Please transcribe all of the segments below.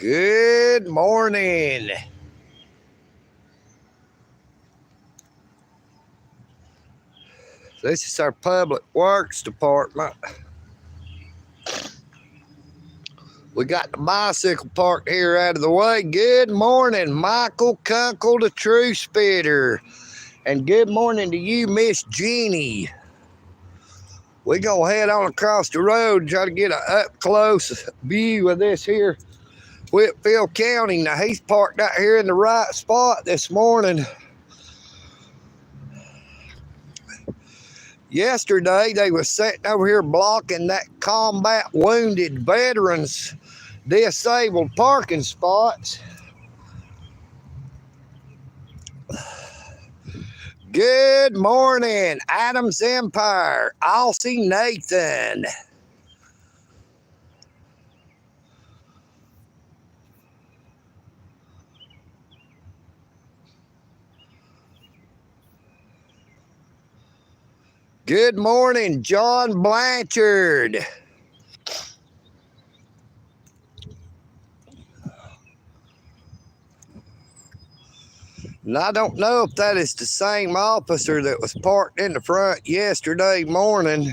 Good morning. This is our public works department. We got the bicycle parked here out of the way. Good morning, Michael Kunkel, the true spitter. And good morning to you, Miss Jeannie. We're going to head on across the road and try to get an up-close view of this here Whitfield County. Now, he's parked out here in the right spot this morning. Yesterday, they was sitting over here blocking that combat wounded veterans disabled parking spots. Good morning, Adams Empire, Aussie Nathan. Good morning, John Blanchard. And I don't know if that is the same officer that was parked in the front yesterday morning.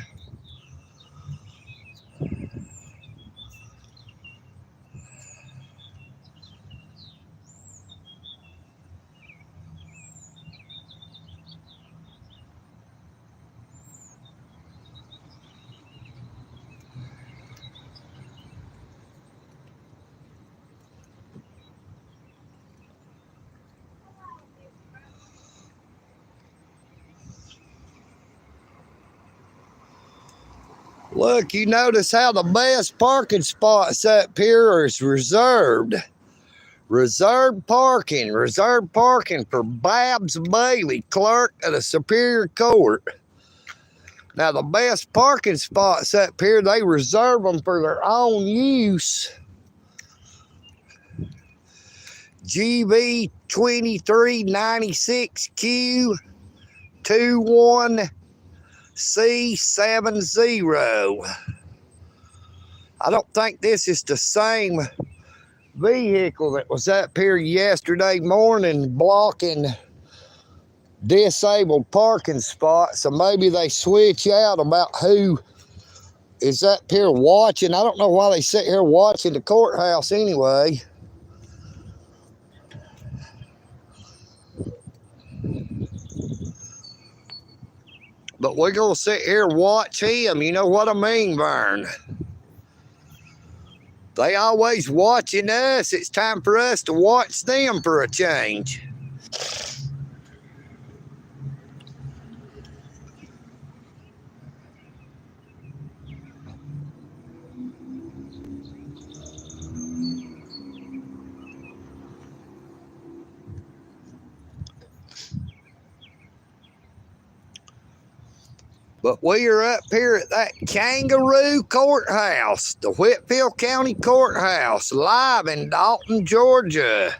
Look, you notice how the best parking spots up here is reserved. Reserved parking for Babs Bailey, clerk of the Superior Court. Now, the best parking spots up here, they reserve them for their own use. GB 2396Q 21C70. I don't think this is the same vehicle that was up here yesterday morning blocking disabled parking spots. So maybe they switch out about who is up here watching. I don't know why they sit here watching the courthouse anyway. But we're going to sit here and watch him. You know what I mean, Vern? They always watching us. It's time for us to watch them for a change. But we are up here at that Kangaroo Courthouse, the Whitfield County Courthouse, live in Dalton, Georgia.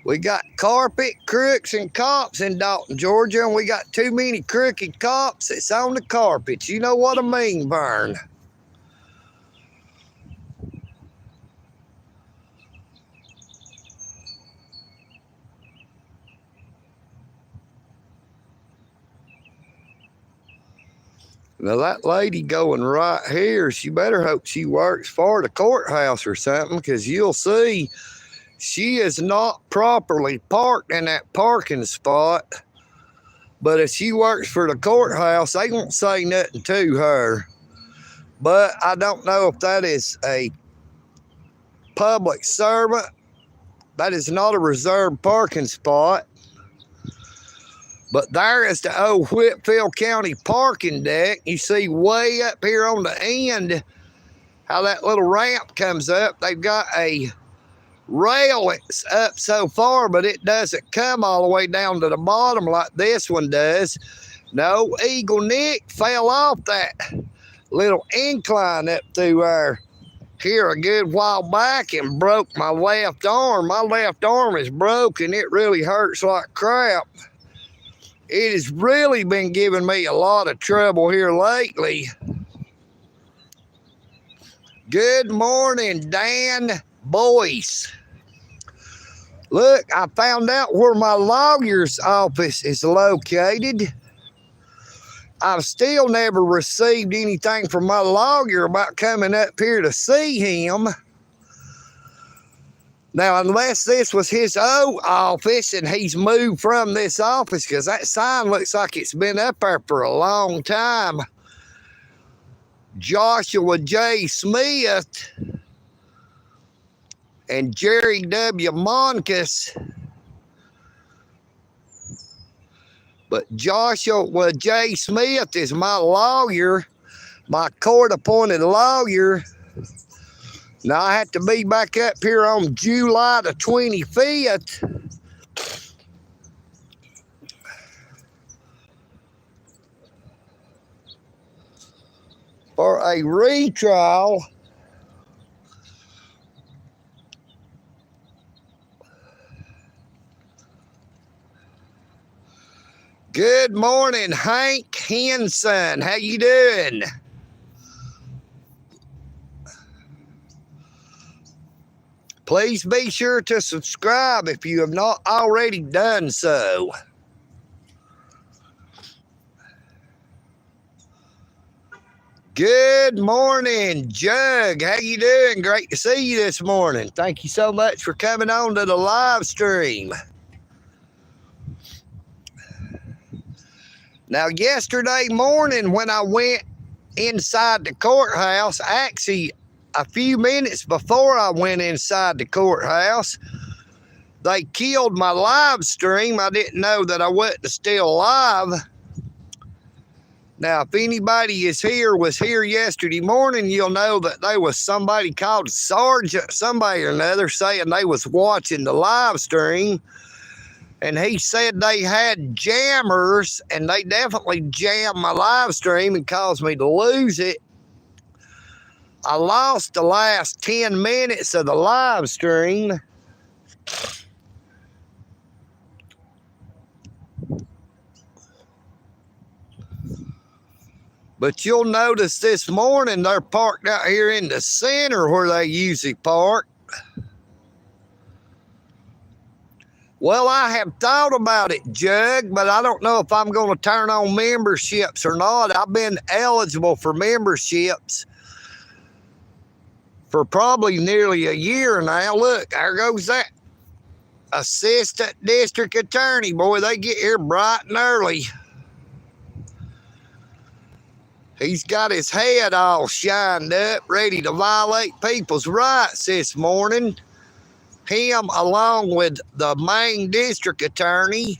We got carpet crooks and cops in Dalton, Georgia, and we got too many crooked cops that's on the carpets. You know what I mean, Vern? Now, that lady going right here, she better hope she works for the courthouse or something, because you'll see she is not properly parked in that parking spot. But if she works for the courthouse, they won't say nothing to her. But I don't know if that is a public servant. That is not a reserved parking spot. But there is the old Whitfield County parking deck. You see way up here on the end how that little ramp comes up. They've got a rail that's up so far, but it doesn't come all the way down to the bottom like this one does. No, EagleNick fell off that little incline up through here a good while back and broke my left arm. My left arm is broken. It really hurts like crap. It has really been giving me a lot of trouble here lately. Good morning, Dan Boyce. Look, I found out where my lawyer's office is located. I've still never received anything from my lawyer about coming up here to see him. Now, unless this was his old office and he's moved from this office, because that sign looks like it's been up there for a long time. Joshua J. Smith and Jerry W. Monkus. But Joshua J. Smith is my lawyer, my court-appointed lawyer. Now, I have to be back up here on July the 25th. For a retrial. Good morning, Hank Henson. How you doing? Please be sure to subscribe if you have not already done so. Good morning, Jug. How you doing? Great to see you this morning. Thank you so much for coming on to the live stream. Now, yesterday morning when I went inside the courthouse, actually a few minutes before I went inside the courthouse, they killed my live stream. I didn't know that I wasn't still live. Now, if anybody was here yesterday morning, you'll know that there was somebody called Sergeant, somebody or another, saying they was watching the live stream. And he said they had jammers, and they definitely jammed my live stream and caused me to lose it. I lost the last 10 minutes of the live stream. But you'll notice this morning they're parked out here in the center where they usually park. Well, I have thought about it, Jug, but I don't know if I'm going to turn on memberships or not. I've been eligible for memberships for probably nearly a year now. Look, there goes that assistant district attorney. Boy, they get here bright and early. He's got his head all shined up, ready to violate people's rights this morning. Him along with the main district attorney.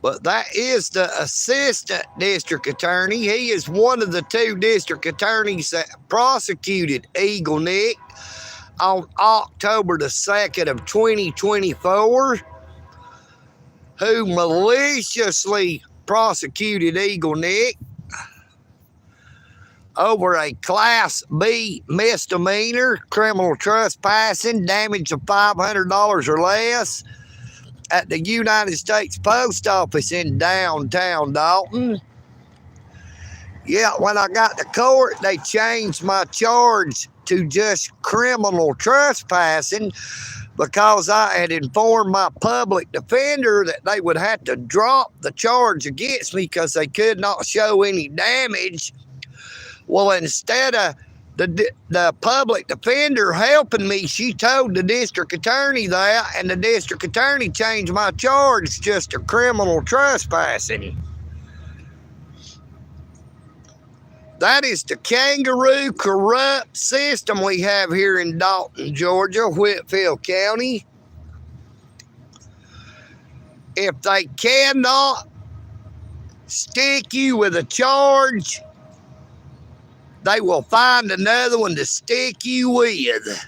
But that is the assistant district attorney. He is one of the two district attorneys that prosecuted EagleNick on October the 2nd of 2024, who maliciously prosecuted EagleNick over a Class B misdemeanor, criminal trespassing, damage of $500 or less at the United States Post Office in downtown Dalton. Yeah, when I got to court, they changed my charge to just criminal trespassing because I had informed my public defender that they would have to drop the charge against me because they could not show any damage. Well, instead of the public defender helping me, she told the district attorney that, and the district attorney changed my charge just to criminal trespassing. That is the kangaroo corrupt system we have here in Dalton, Georgia, Whitfield County. If they cannot stick you with a charge, they will find another one to stick you with.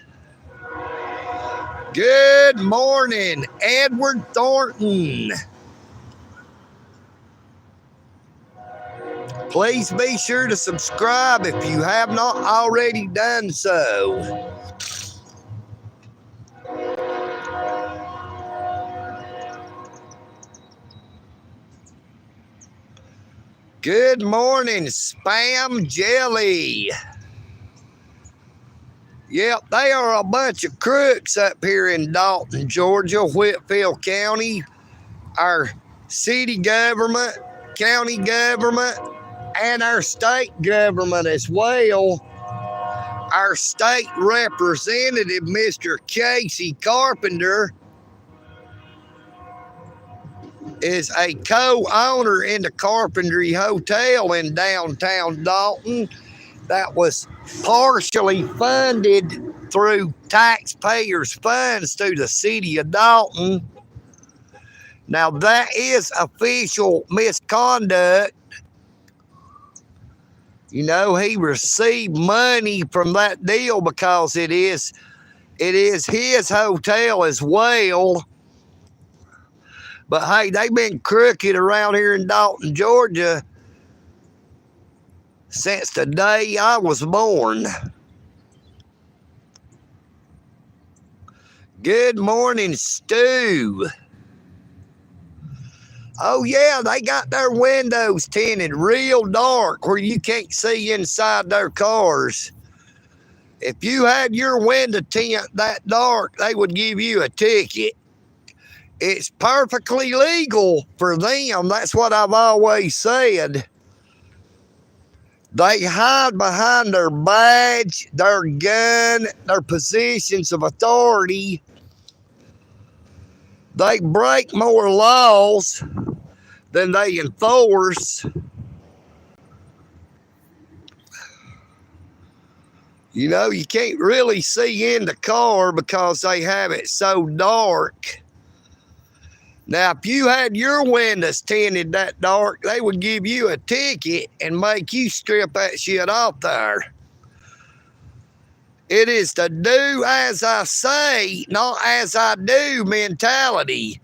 Good morning, Edward Thornton. Please be sure to subscribe if you have not already done so. Good morning, Spam Jelly. Yep, they are a bunch of crooks up here in Dalton, Georgia, Whitfield County. Our city government, county government, and our state government as well. Our state representative, Mr. Casey Carpenter, is a co-owner in the Carpentry Hotel in downtown Dalton that was partially funded through taxpayers' funds through the city of Dalton. Now that is official misconduct. You know, he received money from that deal because it is his hotel as well. But hey, they've been crooked around here in Dalton, Georgia since the day I was born. Good morning, Stu. Oh yeah, they got their windows tinted real dark where you can't see inside their cars. If you had your window tint that dark, they would give you a ticket. It's perfectly legal for them. That's what I've always said. They hide behind their badge, their gun, their positions of authority. They break more laws than they enforce. You know, you can't really see in the car because they have it so dark. Now, if you had your windows tinted that dark, they would give you a ticket and make you strip that shit off there. It is the do as I say, not as I do mentality.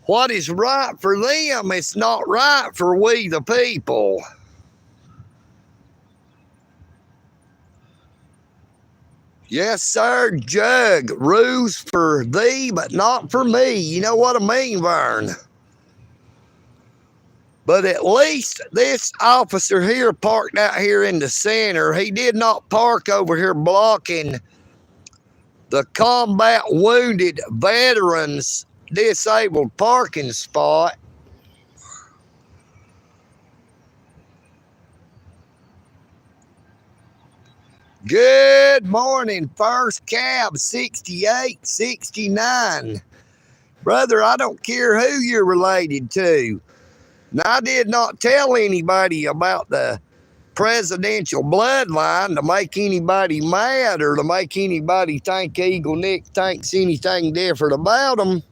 What is right for them is not right for we the people. Yes, sir, Jug. Rules for thee, but not for me. You know what I mean, Vern? But at least this officer here parked out here in the center. He did not park over here blocking the combat wounded veterans disabled parking spot. Good morning, First Cab 6869. Brother, I don't care who you're related to. Now, I did not tell anybody about the presidential bloodline to make anybody mad or to make anybody think EagleNick thinks anything different about them.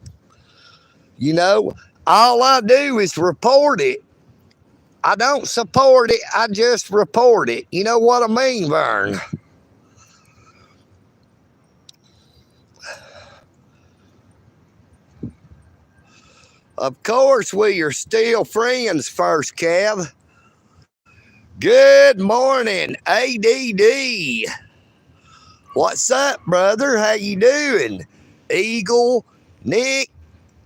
You know, all I do is report it. I don't support it, I just report it. You know what I mean, Vern? Of course, we are still friends, First Cab. Good morning, ADD. What's up, brother? How you doing? EagleNick.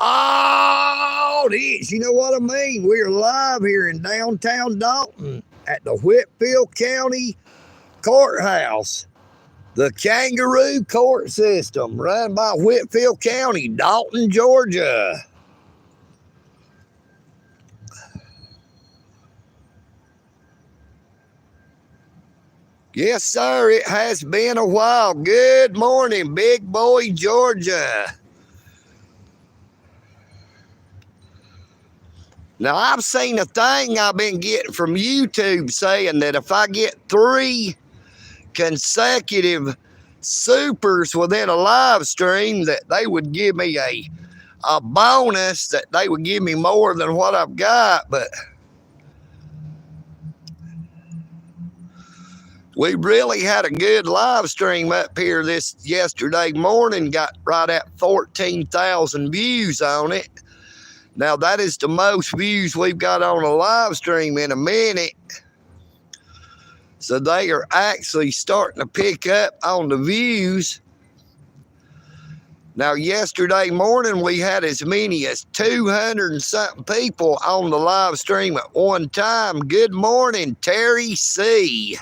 Oh, this, you know what I mean? We're live here in downtown Dalton at the Whitfield County Courthouse. The kangaroo court system run by Whitfield County, Dalton, Georgia. Yes, sir, it has been a while. Good morning, Big Boy, Georgia. Now, I've seen a thing I've been getting from YouTube saying that if I get 3 consecutive supers within a live stream, that they would give me a bonus, that they would give me more than what I've got, but we really had a good live stream up here this yesterday morning, got right at 14,000 views on it. Now, that is the most views we've got on a live stream in a minute. So they are actually starting to pick up on the views. Now, yesterday morning, we had as many as 200 and something people on the live stream at one time. Good morning, Terry C.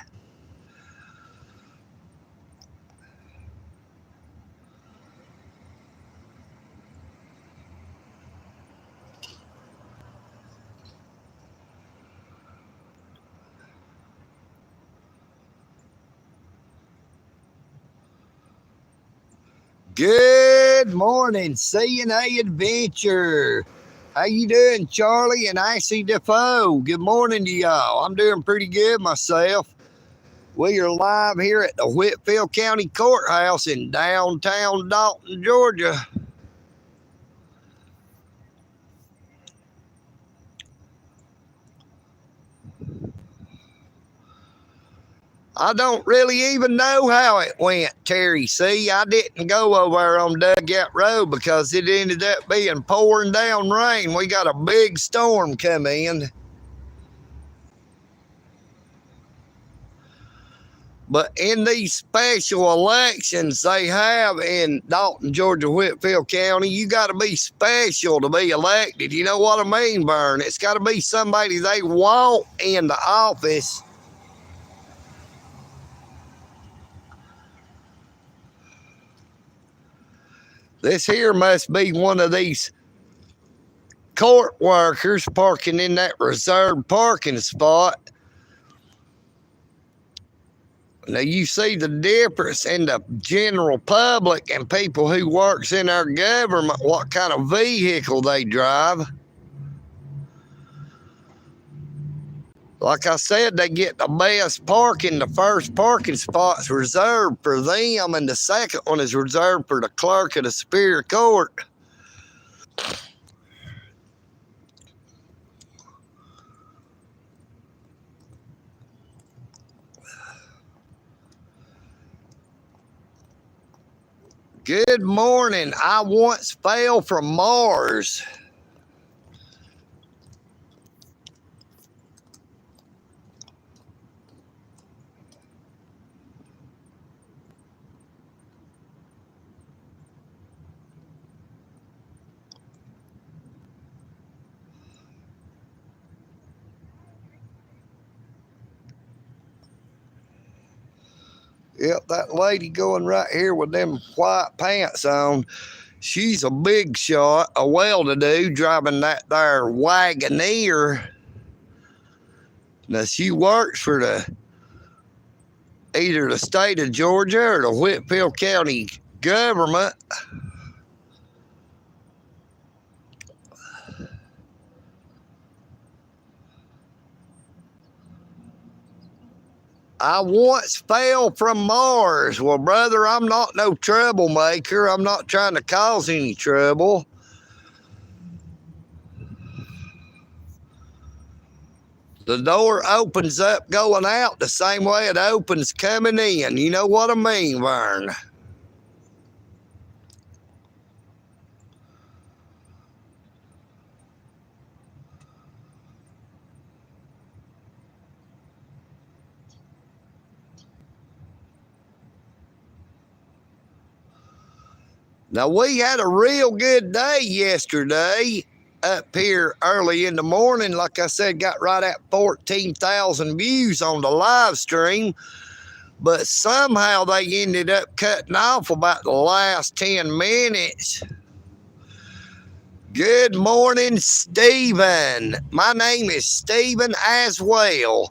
Good morning, CNA Adventure. How you doing, Charlie and Icy Defoe? Good morning to y'all. I'm doing pretty good myself. We are live here at the Whitfield County Courthouse in downtown Dalton, Georgia. I don't really even know how it went, Terry C. I didn't go over there on Dugout Road because it ended up being pouring down rain. We got a big storm come in. But in these special elections they have in Dalton, Georgia, Whitfield County, you got to be special to be elected. You know what I mean, Vern? It's got to be somebody they want in the office. This here must be one of these court workers parking in that reserved parking spot. Now you see the difference in the general public and people who works in our government, what kind of vehicle they drive. Like I said, they get the best parking. The first parking spot's reserved for them, and the second one is reserved for the clerk of the Superior Court. Good morning. I once fell from Mars. Yep, that lady going right here with them white pants on, she's a big shot, a well-to-do, driving that there Wagoneer. Now, she works for either the state of Georgia or the Whitfield County government. I once fell from Mars. Well, brother, I'm not no troublemaker. I'm not trying to cause any trouble. The door opens up going out the same way it opens coming in. You know what I mean, Vern? Now, we had a real good day yesterday up here early in the morning. Like I said, got right at 14,000 views on the live stream. But somehow they ended up cutting off about the last 10 minutes. Good morning, Stephen. My name is Stephen as well.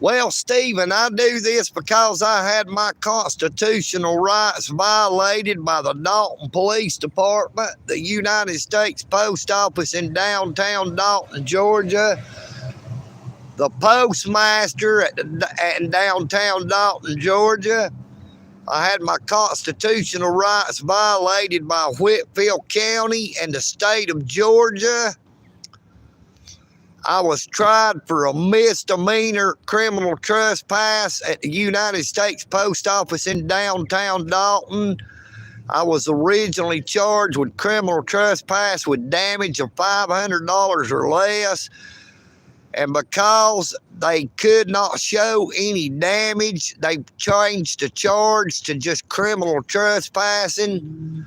Well, Stephen, I do this because I had my constitutional rights violated by the Dalton Police Department, the United States Post Office in downtown Dalton, Georgia, the postmaster at downtown Dalton, Georgia. I had my constitutional rights violated by Whitfield County and the state of Georgia. I was tried for a misdemeanor criminal trespass at the United States Post Office in downtown Dalton. I was originally charged with criminal trespass with damage of $500 or less. And because they could not show any damage, they changed the charge to just criminal trespassing.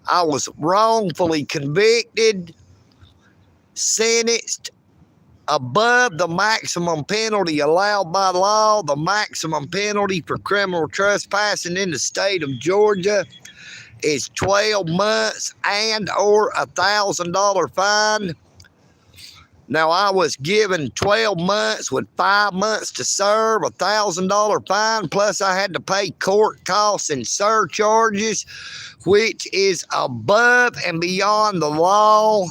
I was wrongfully convicted, sentenced above the maximum penalty allowed by law. The maximum penalty for criminal trespassing in the state of Georgia is 12 months and or $1,000 fine. Now, I was given 12 months with 5 months to serve, $1,000 fine, plus I had to pay court costs and surcharges, which is above and beyond the law,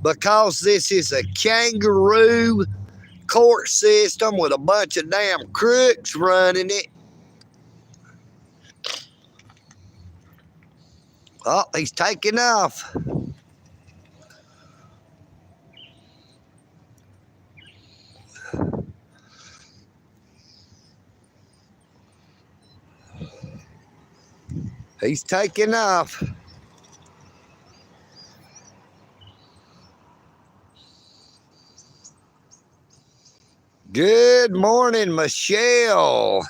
because this is a kangaroo court system with a bunch of damn crooks running it. Oh, he's taking off. He's taking off. Good morning, Michelle.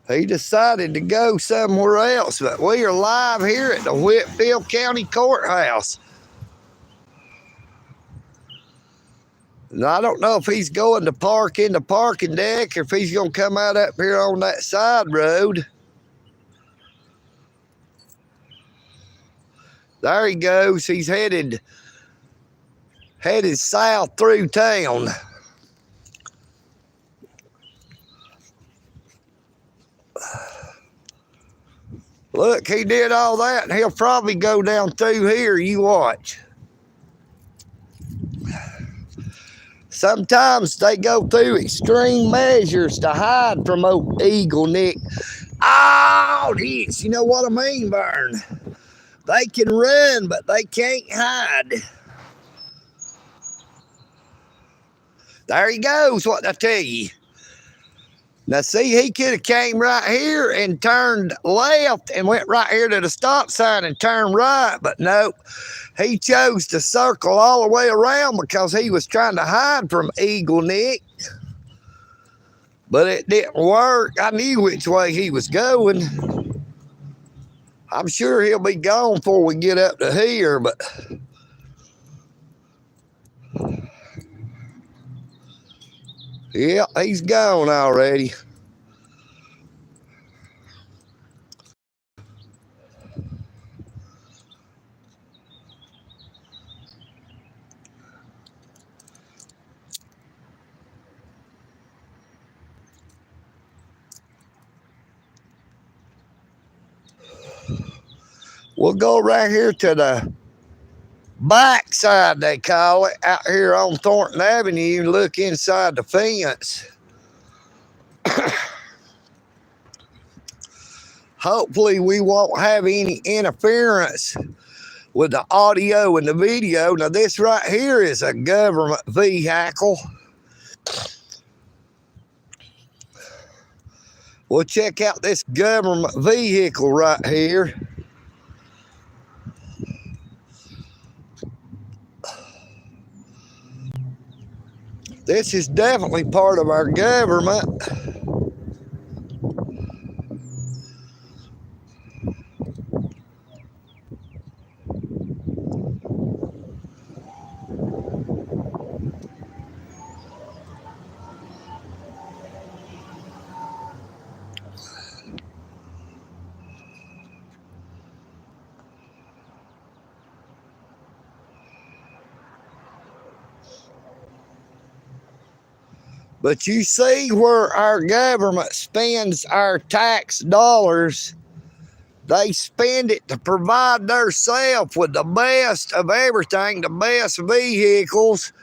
He decided to go somewhere else, but we are live here at the Whitfield County Courthouse. And I don't know if he's going to park in the parking deck or if he's going to come out up here on that side road. There he goes. He's headed south through town. Look, he did all that, and he'll probably go down through here. You watch. Sometimes they go through extreme measures to hide from old EagleNick. Oh, this, you know what I mean, Vern? They can run, but they can't hide. There he goes, what I tell you. Now, see, he could have came right here and turned left and went right here to the stop sign and turned right, but no, he chose to circle all the way around because he was trying to hide from EagleNick. But it didn't work. I knew which way he was going. I'm sure he'll be gone before we get up to here, but yeah, he's gone already. We'll go right here to the backside, they call it, out here on Thornton Avenue, and look inside the fence. Hopefully we won't have any interference with the audio and the video. Now this right here is a government vehicle. We'll check out this government vehicle right here. This is definitely part of our government. But you see where our government spends our tax dollars. They spend it to provide themselves with the best of everything, the best vehicles.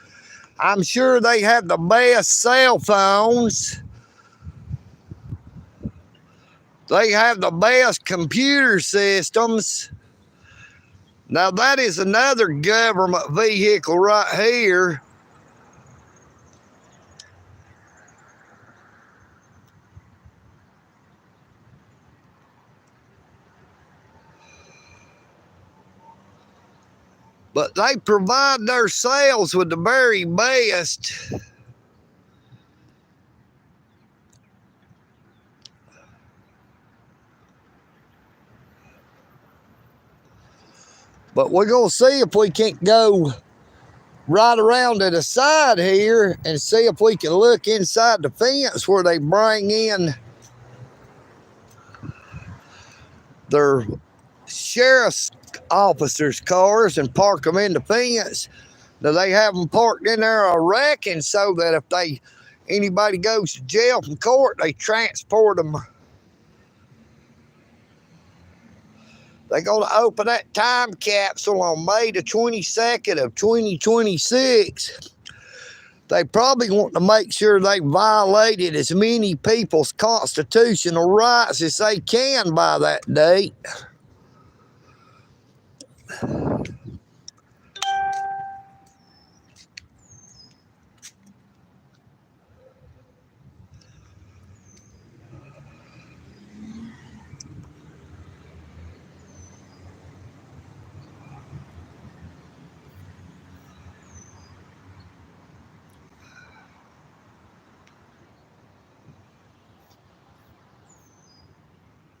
I'm sure they have the best cell phones. They have the best computer systems. Now that is another government vehicle right here. But they provide themselves with the very best. But we're going to see if we can't go right around to the side here and see if we can look inside the fence where they bring in their sheriff's officers' cars and park them in the fence. Now they have them parked in there, I reckon, so that if anybody goes to jail from court, they transport them. They're going to open that time capsule on May the 22nd of 2026. They probably want to make sure they violated as many people's constitutional rights as they can by that date.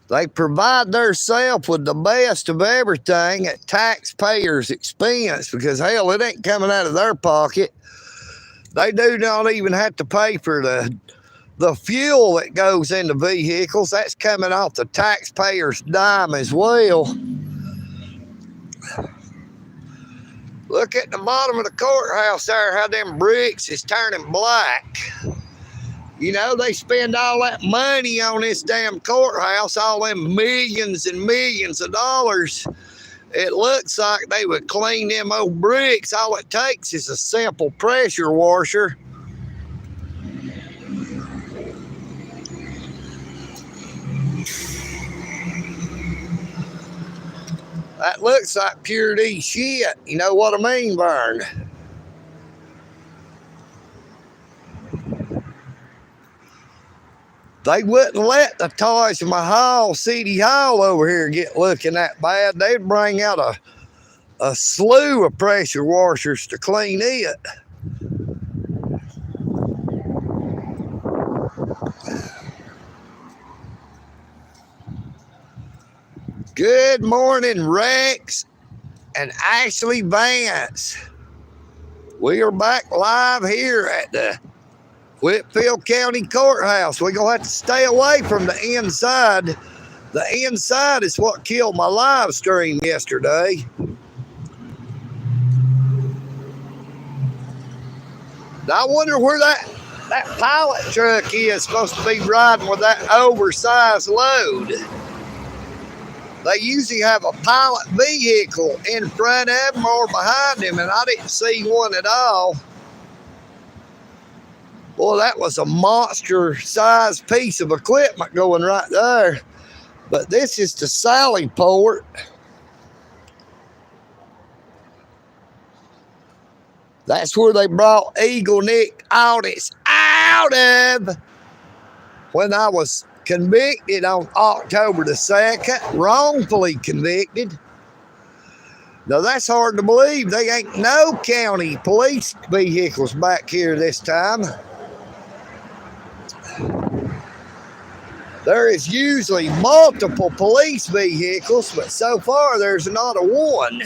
They provide themselves with the best of everything at taxpayers' expense because, hell, it ain't coming out of their pocket. They do not even have to pay for the fuel that goes into vehicles. That's coming off the taxpayer's dime as well. Look at the bottom of the courthouse there, how them bricks is turning black. You know, they spend all that money on this damn courthouse, all them millions and millions of dollars. It looks like they would clean them old bricks. All it takes is a simple pressure washer. That looks like pure D shit. You know what I mean, Vern? They wouldn't let the Taj Mahal City Hall over here get looking that bad. They'd bring out a slew of pressure washers to clean it. Good morning, Rex and Ashley Vance. We are back live here at the Whitfield County Courthouse. We're going to have to stay away from the inside. The inside is what killed my live stream yesterday. Now, I wonder where that pilot truck is supposed to be riding with that oversized load. They usually have a pilot vehicle in front of them or behind them, and I didn't see one at all. Boy, that was a monster-sized piece of equipment going right there. But this is the Sally Port. That's where they brought EagleNick audits out of when I was convicted on October the 2nd, wrongfully convicted. Now, that's hard to believe. They ain't no county police vehicles back here this time. There is usually multiple police vehicles, but so far there's not a one.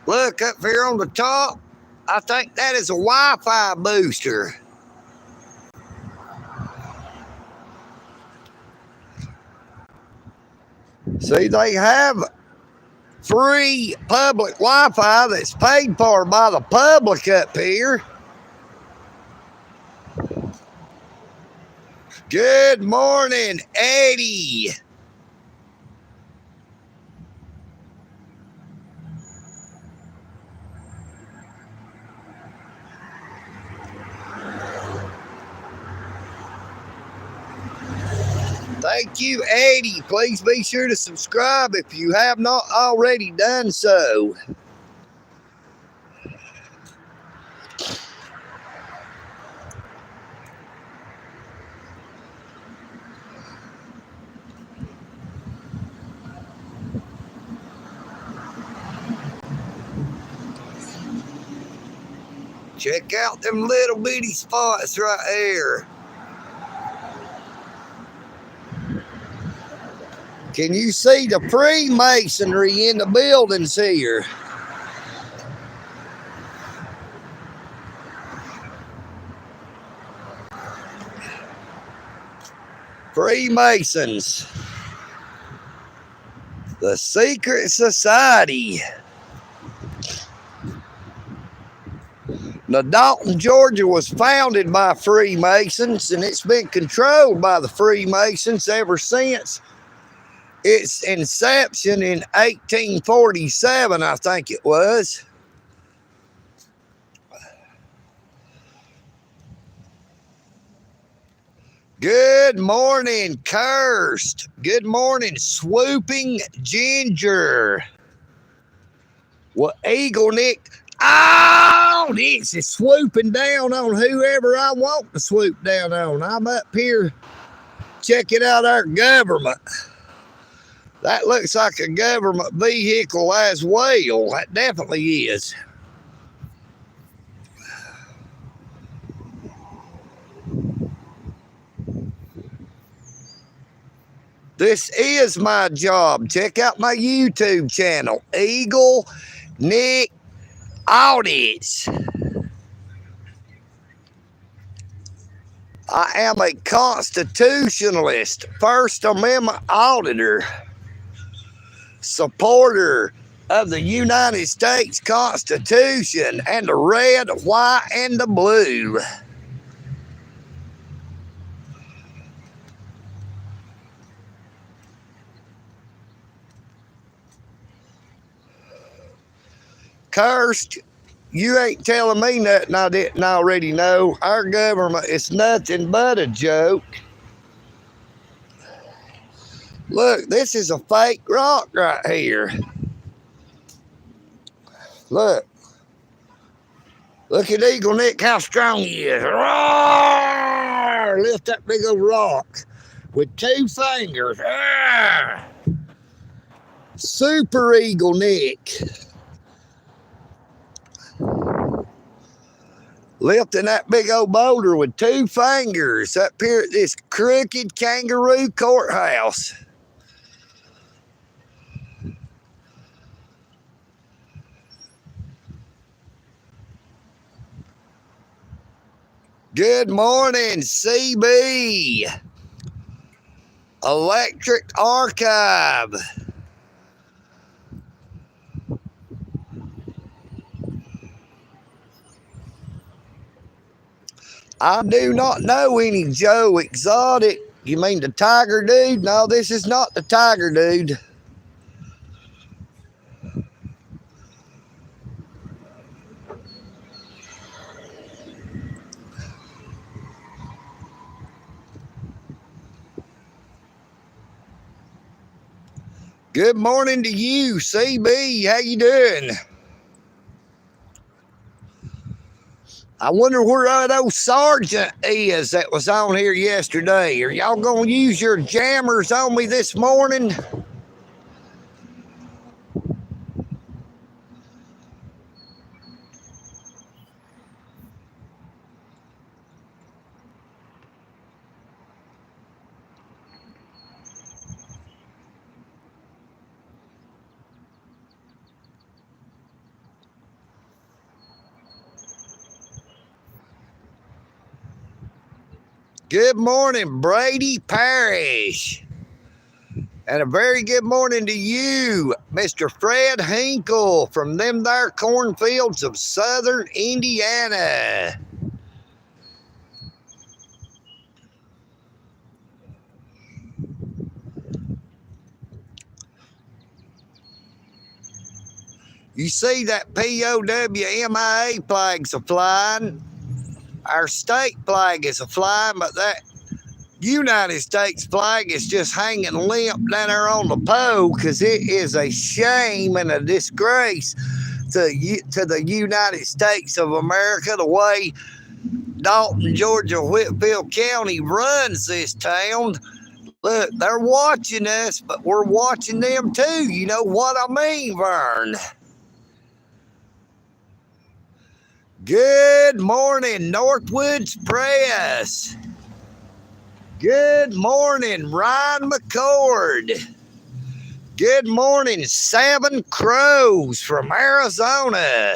Look up here on the top. I think that is a Wi-Fi booster. See, they have free public Wi-Fi that's paid for by the public up here. Good morning, Eddie. Thank you, Eddie. Please be sure to subscribe if you have not already done so. Check out them little bitty spots right there. Can you see the Freemasonry in the buildings here? Freemasons. The secret society. Now, Dalton, Georgia was founded by Freemasons, and it's been controlled by the Freemasons ever since its inception in 1847, I think it was. Good morning, Cursed. Good morning, Swooping Ginger. Well, EagleNick. Oh, this is swooping down on whoever I want to swoop down on. I'm up here checking out our government. That looks like a government vehicle as well. That definitely is. This is my job. Check out my YouTube channel, EagleNick Audits. I am a constitutionalist, First Amendment auditor, supporter of the United States Constitution and the red, white, and the blue. Cursed, you ain't telling me nothing I didn't already know. Our government is nothing but a joke. Look, this is a fake rock right here. Look. Look at EagleNick, how strong he is. Roar! Lift that big old rock with 2 fingers. Roar! Super EagleNick. Lifting that big old boulder with 2 fingers up here at this crooked kangaroo courthouse. Good morning, CB. Electric Archive. I do not know any Joe Exotic. You mean the Tiger Dude? No, this is not the Tiger Dude. Good morning to you, CB. How you doing? I wonder where that old sergeant is that was on here yesterday. Are y'all going to use your jammers on me this morning? Good morning, Brady Parrish. And a very good morning to you, Mr. Fred Hinkle from them there cornfields of southern Indiana. You see that POWMIA flag's a flying. Our state flag is a flying, but that United States flag is just hanging limp down there on the pole because it is a shame and a disgrace to the United States of America, the way Dalton, Georgia, Whitfield County runs this town. Look, they're watching us, but we're watching them too. You know what I mean, Vern? Good morning, Northwoods Press. Good morning, Ryan McCord. Good morning, Seven Crows from Arizona.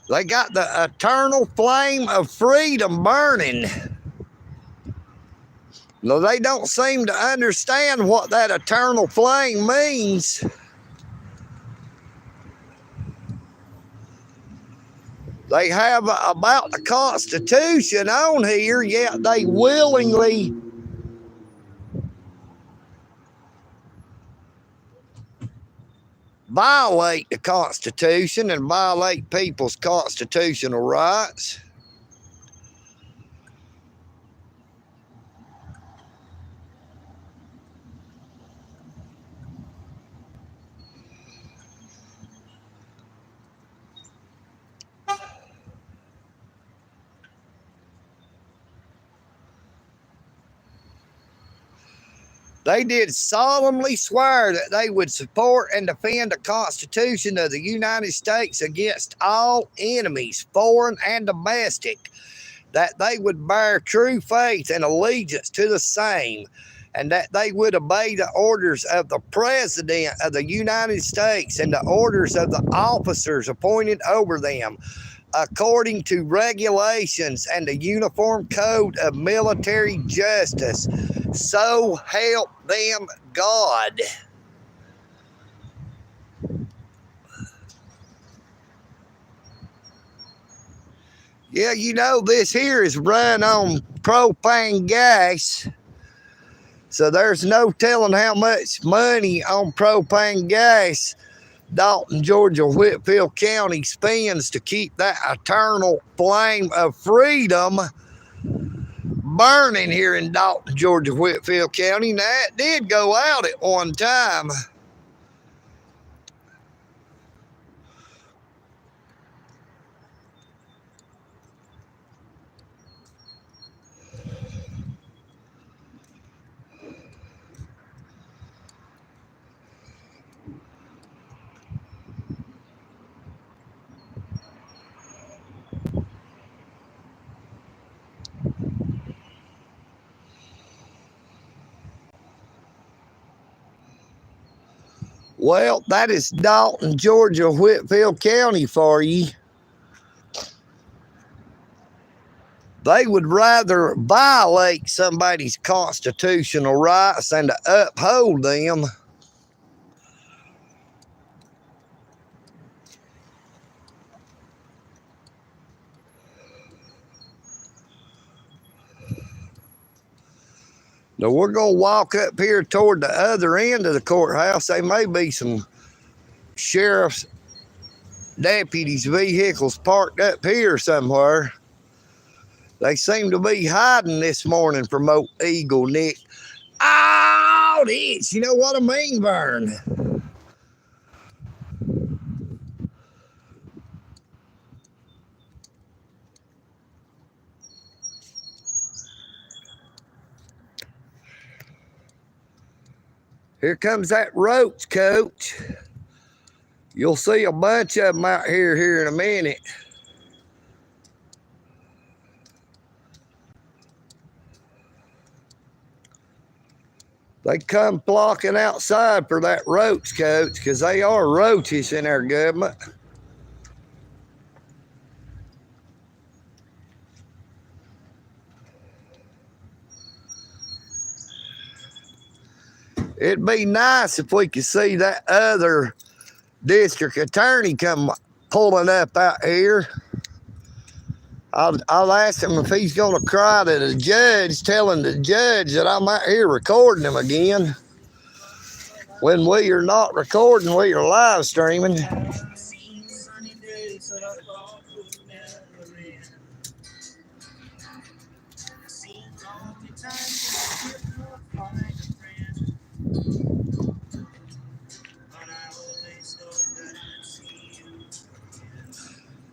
They got the eternal flame of freedom burning. No, they don't seem to understand what that eternal flame means. They have about the Constitution on here, yet they willingly violate the Constitution and violate people's constitutional rights. They did solemnly swear that they would support and defend the Constitution of the United States against all enemies, foreign and domestic, that they would bear true faith and allegiance to the same, and that they would obey the orders of the President of the United States and the orders of the officers appointed over them, according to regulations and the Uniform Code of Military Justice. So help them God. Yeah, you know, this here is run on propane gas. So there's no telling how much money on propane gas Dalton, Georgia, Whitfield County spends to keep that eternal flame of freedom burning here in Dalton, Georgia, Whitfield County. Now, it did go out at one time. Well, that is Dalton, Georgia, Whitfield County for you. They would rather violate somebody's constitutional rights than to uphold them. Now, we're going to walk up here toward the other end of the courthouse. There may be some sheriff's deputies' vehicles parked up here somewhere. They seem to be hiding this morning from old EagleNick. AUDIT, you know what I mean, Vern? Here comes that Roach coach. You'll see a bunch of them out here in a minute. They come flocking outside for that Roach coach because they are roaches in our government. It'd be nice if we could see that other district attorney come pulling up out here. I'll ask him if he's going to cry to the judge, telling the judge that I'm out here recording him again. When we are not recording, we are live streaming.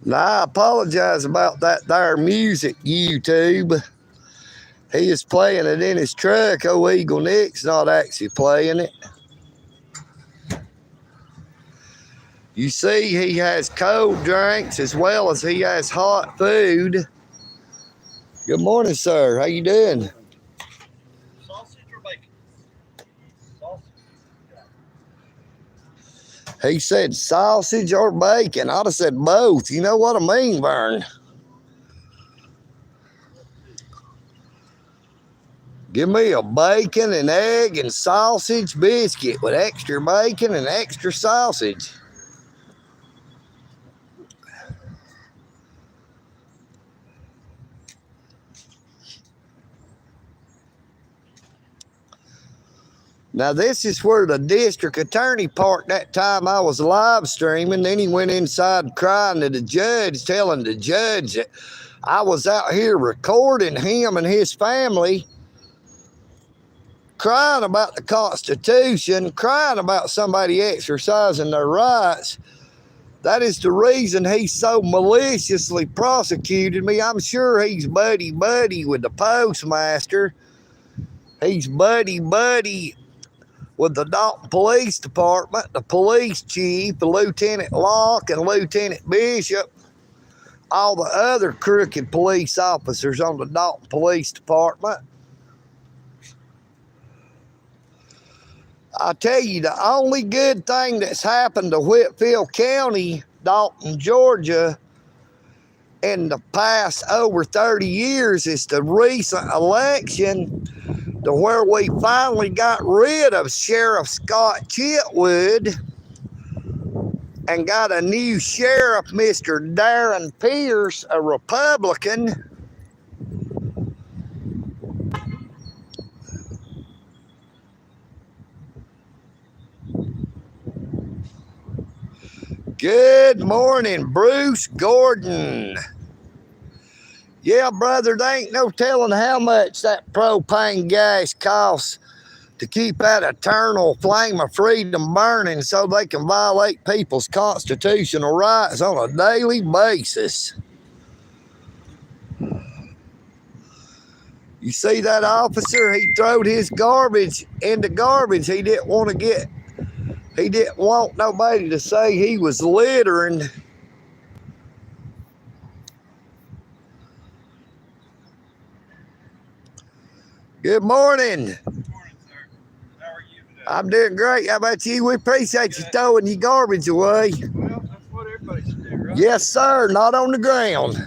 Now, I apologize about that there music, YouTube. He is playing it in his truck. Oh, EagleNick's not actually playing it. You see, he has cold drinks as well as he has hot food. Good morning, sir. How you doing? Sausage or bacon? Sausage. He said sausage or bacon. I'd have said both. You know what I mean, Vern? Give me a bacon and egg and sausage biscuit with extra bacon and extra sausage. Now, this is where the district attorney parked that time I was live streaming. Then he went inside crying to the judge, telling the judge that I was out here recording him and his family, crying about the Constitution, crying about somebody exercising their rights. That is the reason he so maliciously prosecuted me. I'm sure he's buddy-buddy with the postmaster. He's buddy-buddy with the Dalton Police Department, the police chief, the Lieutenant Locke and Lieutenant Bishop, all the other crooked police officers on the Dalton Police Department. I tell you, the only good thing that's happened to Whitfield County, Dalton, Georgia, in the past over 30 years is the recent election to where we finally got rid of Sheriff Scott Chitwood and got a new sheriff, Mr. Darren Pierce, a Republican. Good morning, Bruce Gordon. Yeah, brother, there ain't no telling how much that propane gas costs to keep that eternal flame of freedom burning so they can violate people's constitutional rights on a daily basis. You see that officer? He throwed his garbage in the garbage. He didn't want nobody to say he was littering. Good morning. Good morning, sir. How are you today? I'm doing great. How about you? We appreciate you throwing your garbage away. Well, that's what everybody should do, right? Yes, sir. Not on the ground.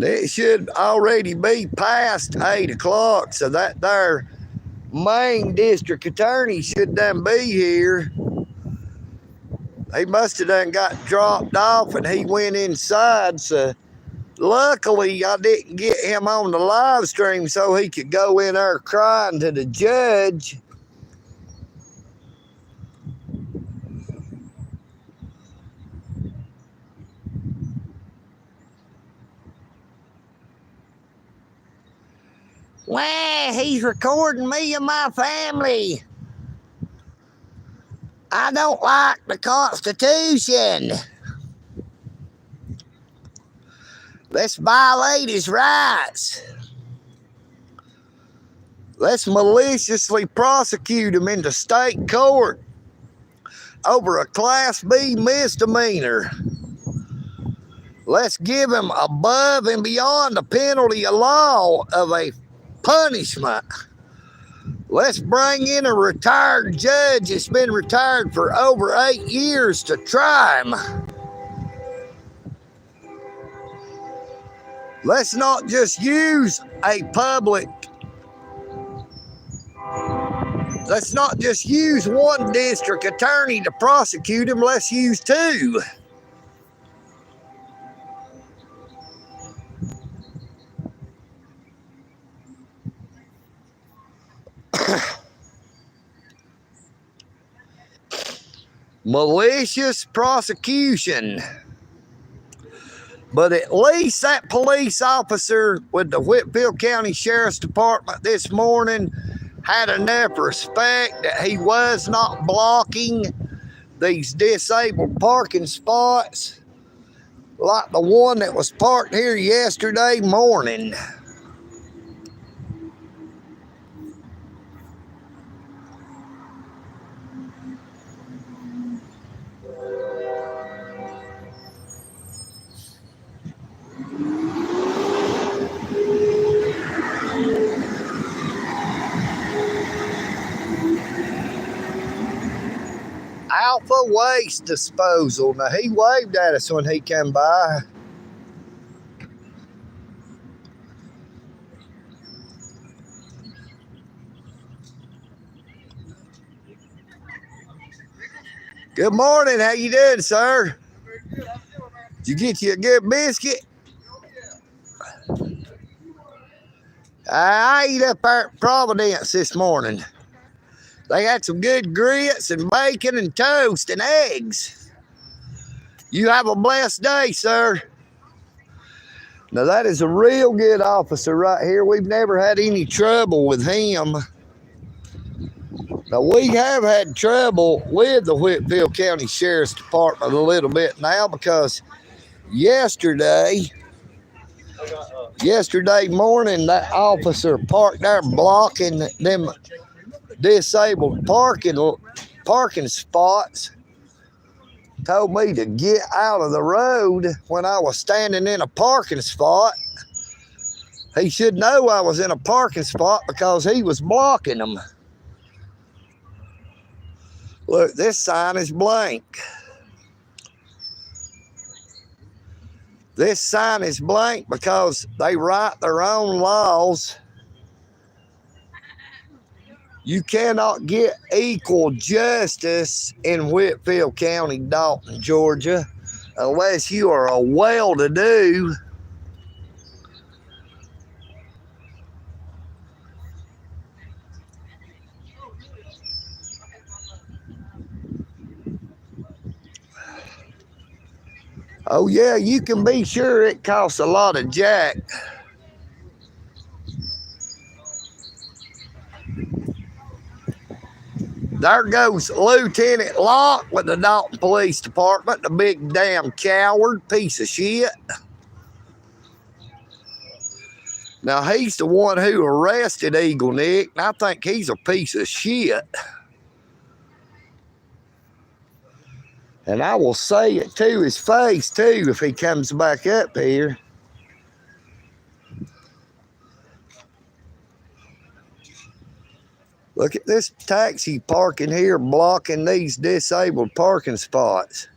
It should already be past 8 o'clock, so that there main district attorney should done be here. He must have done got dropped off and he went inside, so luckily I didn't get him on the live stream so he could go in there crying to the judge. Well, he's recording me and my family. I don't like the Constitution. Let's violate his rights. Let's maliciously prosecute him into state court over a Class B misdemeanor. Let's give him above and beyond the penalty of law of a punishment. Let's bring in a retired judge that's been retired for over 8 years to try him. Let's not just use a public. Let's not just use one district attorney to prosecute him. Let's use two. Malicious prosecution. But at least that police officer with the Whitfield County Sheriff's Department this morning had enough respect that he was not blocking these disabled parking spots like the one that was parked here yesterday morning. Alpha Waste Disposal. Now, he waved at us when he came by. Good morning. How you doing, sir? Very good. How you doing, man? Did you get you a good biscuit? Oh, yeah. I ate up there at Providence this morning. They had some good grits and bacon and toast and eggs. You have a blessed day, sir. Now, that is a real good officer right here. We've never had any trouble with him. Now, we have had trouble with the Whitfield County Sheriff's Department a little bit now because yesterday morning, that officer parked there blocking them disabled parking spots. Told me to get out of the road when I was standing in a parking spot. He should know I was in a parking spot because he was blocking them. Look, this sign is blank. This sign is blank because they write their own laws. You cannot get equal justice in Whitfield County, Dalton, Georgia, unless you are a well-to-do. Oh, yeah, you can be sure it costs a lot of jack. There goes Lieutenant Locke with the Dalton Police Department, the big damn coward piece of shit. Now, he's the one who arrested EagleNick, and I think he's a piece of shit. And I will say it to his face, too, if he comes back up here. Look at this taxi parking here, blocking these disabled parking spots.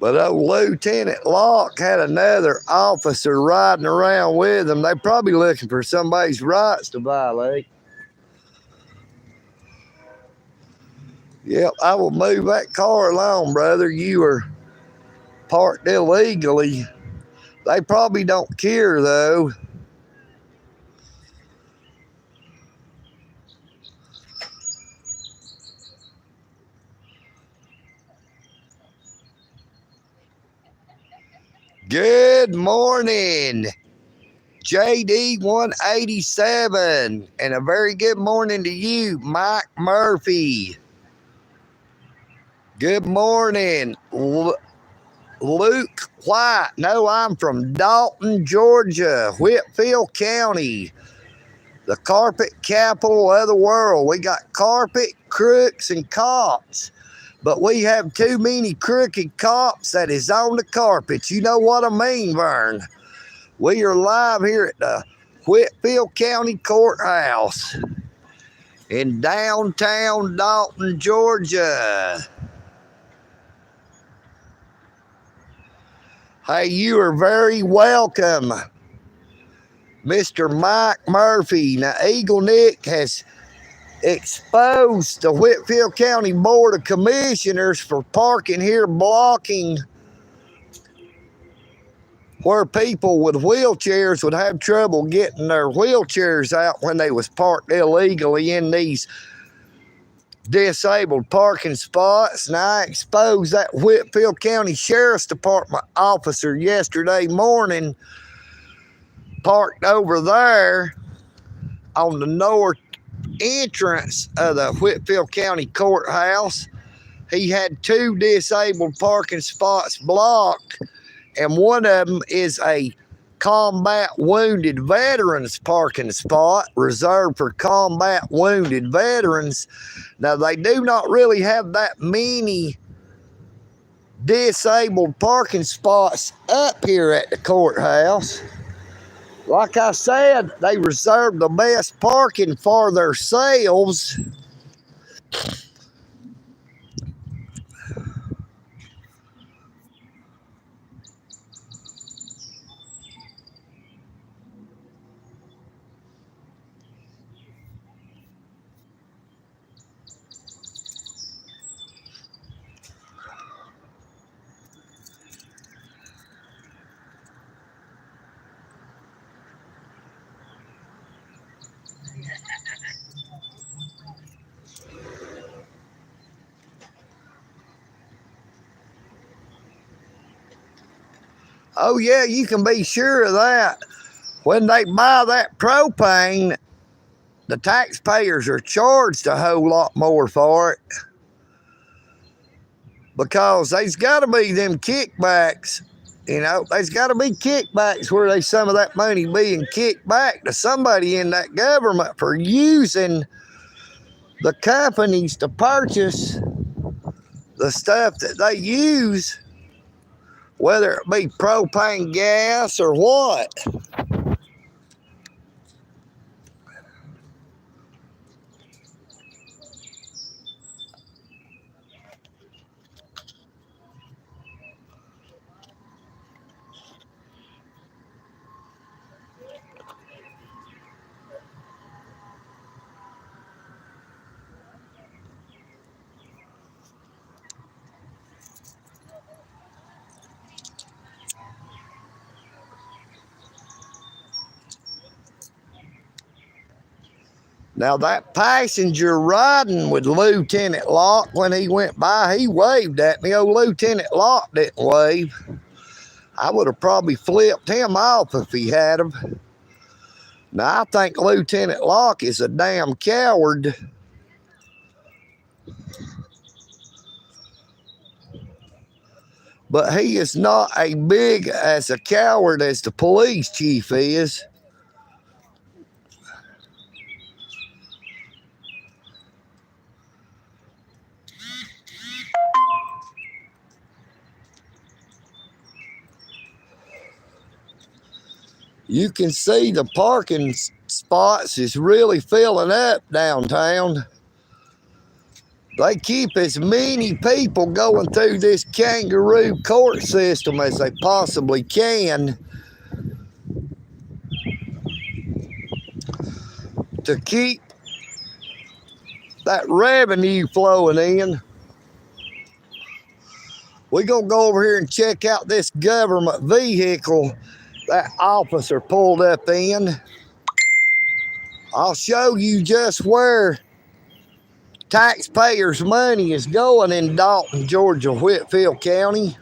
But old Lieutenant Locke had another officer riding around with him. They're probably looking for somebody's rights to violate. Yep, I will move that car along, brother. You are parked illegally. They probably don't care, though. Good morning, JD 187, and a very good morning to you, Mike Murphy. Good morning, Luke White. No, I'm from Dalton, Georgia, Whitfield County, the carpet capital of the world. We got carpet, crooks, and cops. But we have too many crooked cops that is on the carpet. You know what I mean, Vern? We are live here at the Whitfield County Courthouse in downtown Dalton, Georgia. Hey, you are very welcome, Mr. Mike Murphy. Now, EagleNick has exposed the Whitfield County Board of Commissioners for parking here, blocking where people with wheelchairs would have trouble getting their wheelchairs out when they was parked illegally in these disabled parking spots. And I exposed that Whitfield County Sheriff's Department officer yesterday morning, parked over there on the north entrance of the Whitfield County Courthouse. He had 2 disabled parking spots blocked, and one of them is a combat wounded veterans parking spot reserved for combat wounded veterans. Now, they do not really have that many disabled parking spots up here at the courthouse. Like I said, they reserve the best parking for themselves. Oh yeah, you can be sure of that. When they buy that propane, the taxpayers are charged a whole lot more for it, because there's got to be them kickbacks. You know, there's got to be kickbacks where there's some of that money being kicked back to somebody in that government for using the companies to purchase the stuff that they use, whether it be propane gas or what. Now, that passenger riding with Lieutenant Locke, when he went by, he waved at me. Old Lieutenant Locke didn't wave. I would have probably flipped him off if he had him. Now, I think Lieutenant Locke is a damn coward. But he is not as big as a coward as the police chief is. You can see the parking spots is really filling up downtown. They keep as many people going through this kangaroo court system as they possibly can to keep that revenue flowing in. We're going to go over here and check out this government vehicle that officer pulled up in. I'll show you just where taxpayers' money is going in Dalton, Georgia, Whitfield County.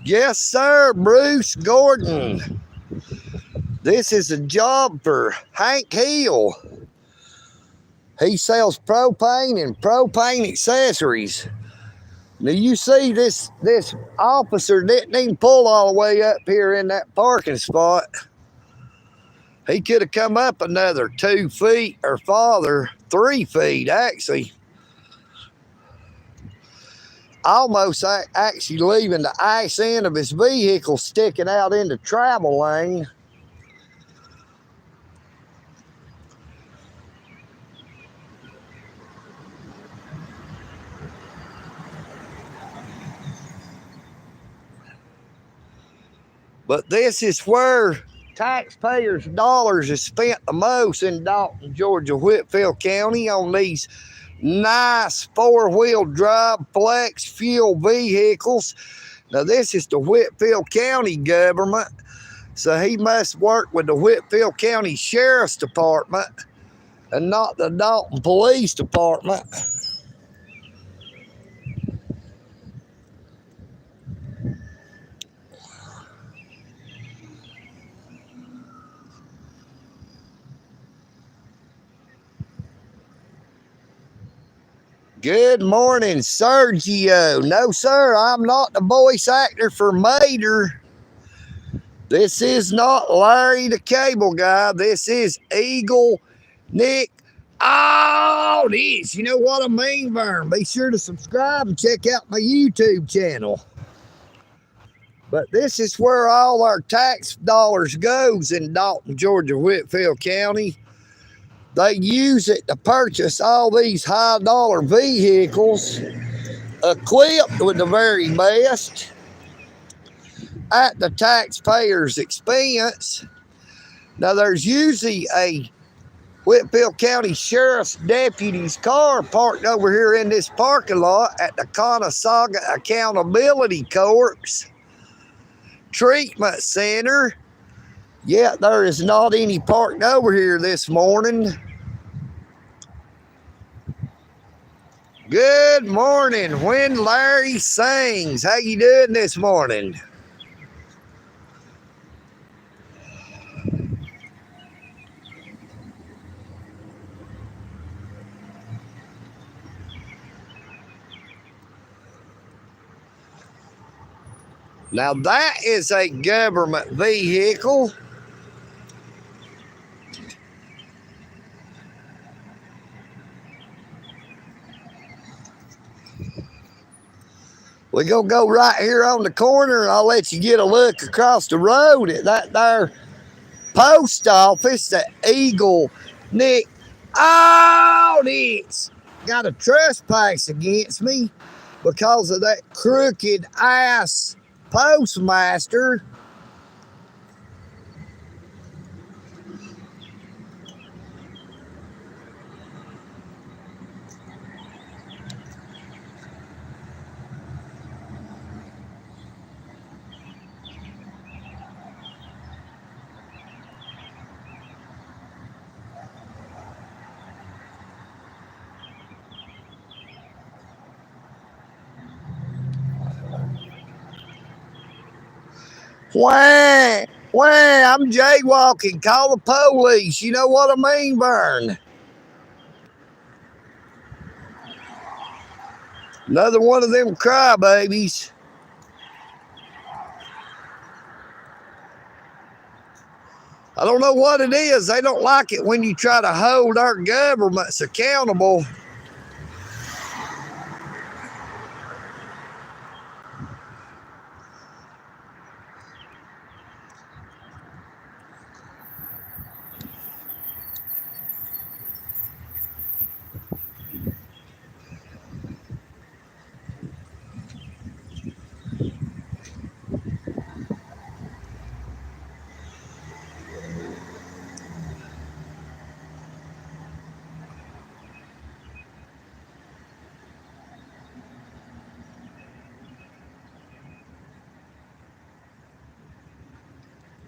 Yes, sir, Bruce Gordon. This is a job for Hank Hill. He sells propane and propane accessories. Now, you see this officer didn't even pull all the way up here in that parking spot. He could have come up another 2 feet or farther, 3 feet actually. Almost actually leaving the ice end of his vehicle sticking out in the travel lane. But this is where taxpayers' dollars is spent the most in Dalton, Georgia, Whitfield County on these nice 4-wheel drive flex fuel vehicles. Now, this is the Whitfield County government, so he must work with the Whitfield County Sheriff's Department and not the Dalton Police Department. Good morning, Sergio. No, sir, I'm not the voice actor for Mater. This is not Larry the Cable Guy. This is EagleNick. Oh, this. You know what I mean, Vern? Be sure to subscribe and check out my YouTube channel. But this is where all our tax dollars goes in Dalton, Georgia, Whitfield County. They use it to purchase all these high-dollar vehicles equipped with the very best at the taxpayer's expense. Now, there's usually a Whitfield County Sheriff's deputy's car parked over here in this parking lot at the Conosaga Accountability Corps Treatment Center. Yet there is not any parked over here this morning. Good morning, when Larry sings. How you doing this morning? Now that is a government vehicle. We're going to go right here on the corner, and I'll let you get a look across the road at that there post office, the EagleNick AUDIT. Got a trespass against me because of that crooked ass postmaster. Wah, I'm jaywalking. Call the police. You know what I mean, Vern? Another one of them crybabies. I don't know what it is. They don't like it when you try to hold our governments accountable.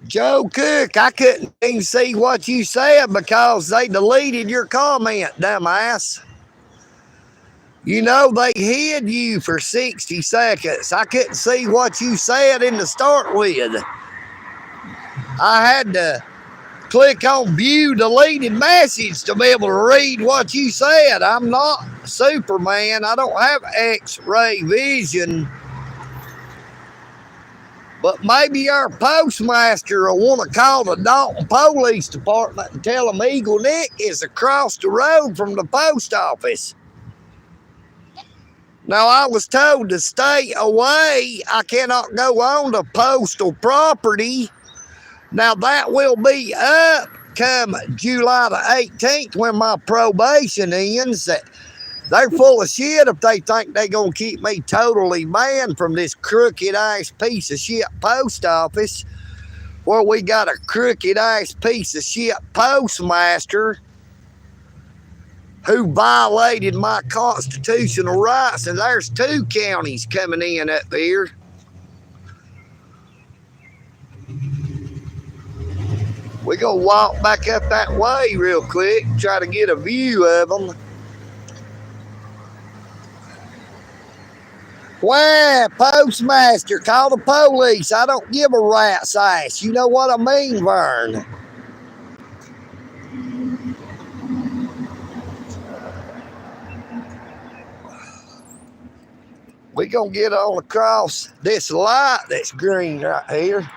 Joe Cook, I couldn't even see what you said because they deleted your comment, dumbass. You know, they hid you for 60 seconds. I couldn't see what you said in the start with. I had to click on view deleted message to be able to read what you said. I'm not Superman. I don't have X-ray vision. But maybe our postmaster will want to call the Dalton Police Department and tell them EagleNick is across the road from the post office. Now, I was told to stay away. I cannot go on to postal property. Now, that will be up come July the 18th when my probation ends. They're full of shit if they think they're going to keep me totally banned from this crooked-ass piece of shit post office where we got a crooked-ass piece of shit postmaster who violated my constitutional rights, and there's 2 counties coming in up here. We're going to walk back up that way real quick, try to get a view of them. Well, postmaster, call the police. I don't give a rat's ass. You know what I mean, Vern? We're going to get on across this light that's green right here.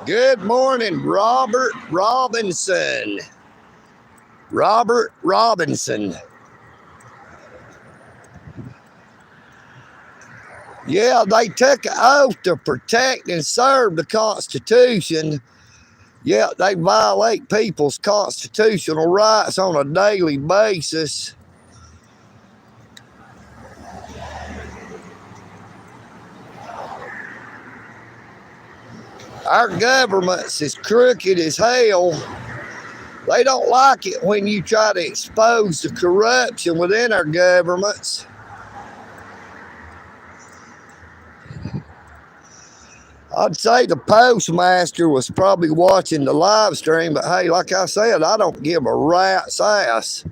Good morning, Robert Robinson. Robert Robinson. Yeah, they took an oath to protect and serve the Constitution. Yeah, they violate people's constitutional rights on a daily basis. Our government's as crooked as hell. They don't like it when you try to expose the corruption within our governments. I'd say the postmaster was probably watching the live stream, but hey, like I said, I don't give a rat's ass.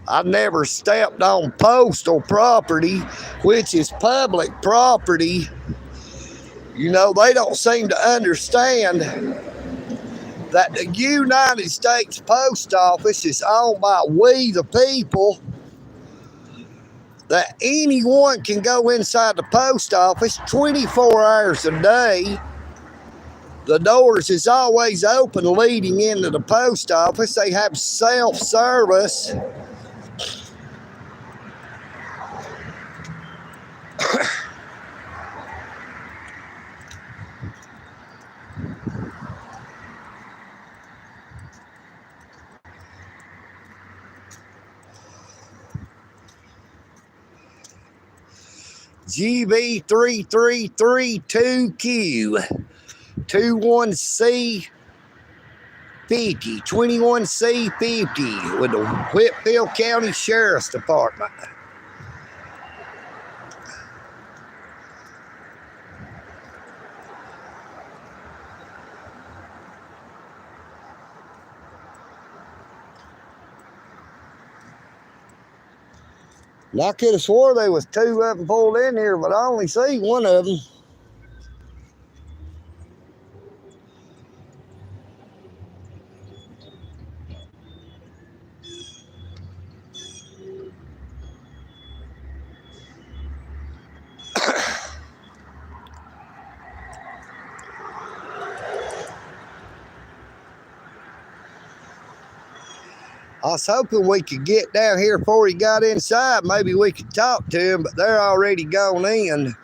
I've never stepped on postal property, which is public property. You know, they don't seem to understand that the United States Post Office is owned by we the people, that anyone can go inside the post office 24 hours a day. The doors is always open leading into the post office. They have self-service. GB3332Q 21C50 21C50 with the Whitfield County Sheriff's Department. And I could have swore there was 2 of them pulled in here, but I only see one of them. I was hoping we could get down here before he got inside. Maybe we could talk to him, but they're already gone in.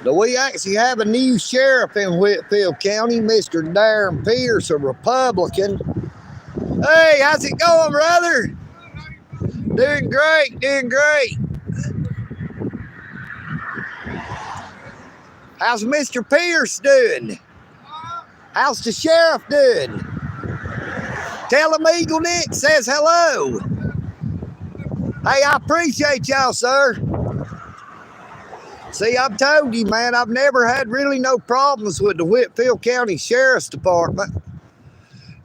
Now, we actually have a new sheriff in Whitfield County, Mr. Darren Pierce, a Republican. Hey, how's it going, brother? Doing great, doing great. How's Mr. Pierce doing? How's the sheriff doing? Tell him EagleNick says hello. Hey, I appreciate y'all, sir. See, I've told you, man, I've never had really no problems with the Whitfield County Sheriff's Department.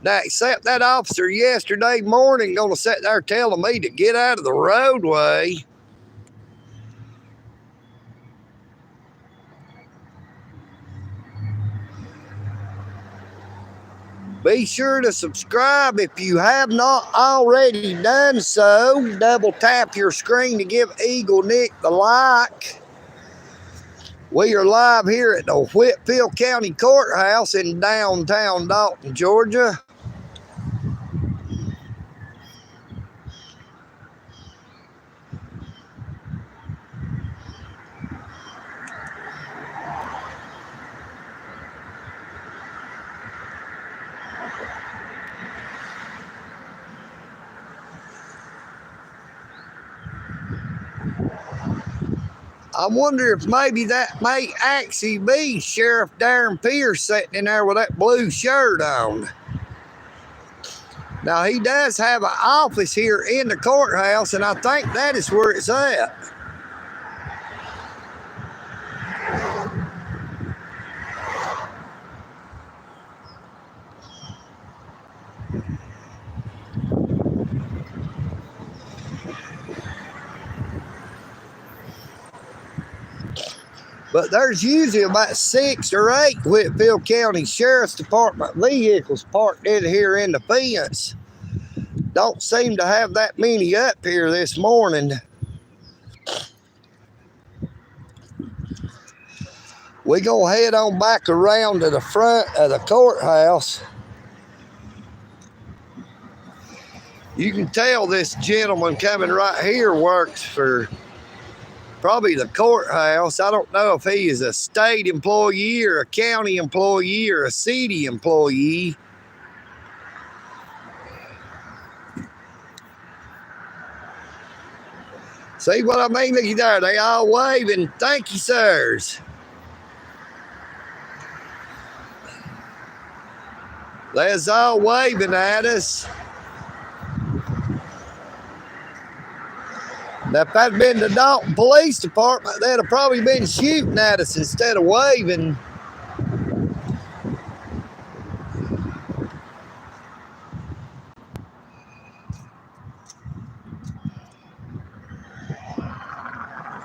Now, except that officer yesterday morning gonna sit there telling me to get out of the roadway. Be sure to subscribe if you have not already done so. Double tap your screen to give EagleNick the like. We are live here at the Whitfield County Courthouse in downtown Dalton, Georgia. I wonder if maybe that may actually be Sheriff Darren Pierce sitting in there with that blue shirt on. Now, he does have an office here in the courthouse, and I think that is where it's at. But there's usually about 6 or 8 Whitfield County Sheriff's Department vehicles parked in here in the fence. Don't seem to have that many up here this morning. We gonna head on back around to the front of the courthouse. You can tell this gentleman coming right here works for probably the courthouse. I don't know if he is a state employee or a county employee or a city employee. See what I mean? Look there, they all waving. Thank you, sirs. They's all waving at us. Now, if that'd been the Dalton Police Department, they'd have probably been shooting at us instead of waving.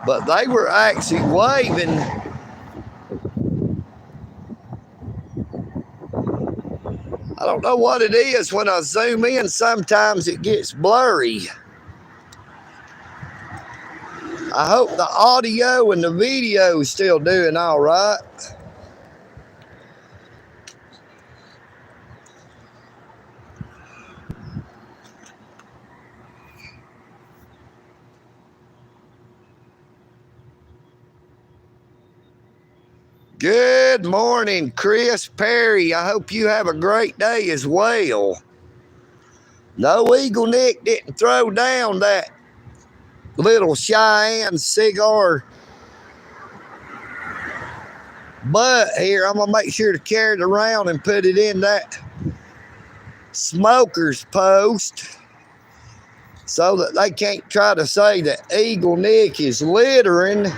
But they were actually waving. I don't know what it is. When I zoom in, sometimes it gets blurry. I hope the audio and the video is still doing all right. Good morning, Chris Perry. I hope you have a great day as well. No, EagleNick didn't throw down that little Cheyenne cigar butt here. I'm gonna make sure to carry it around and put it in that smoker's post so that they can't try to say that EagleNick is littering.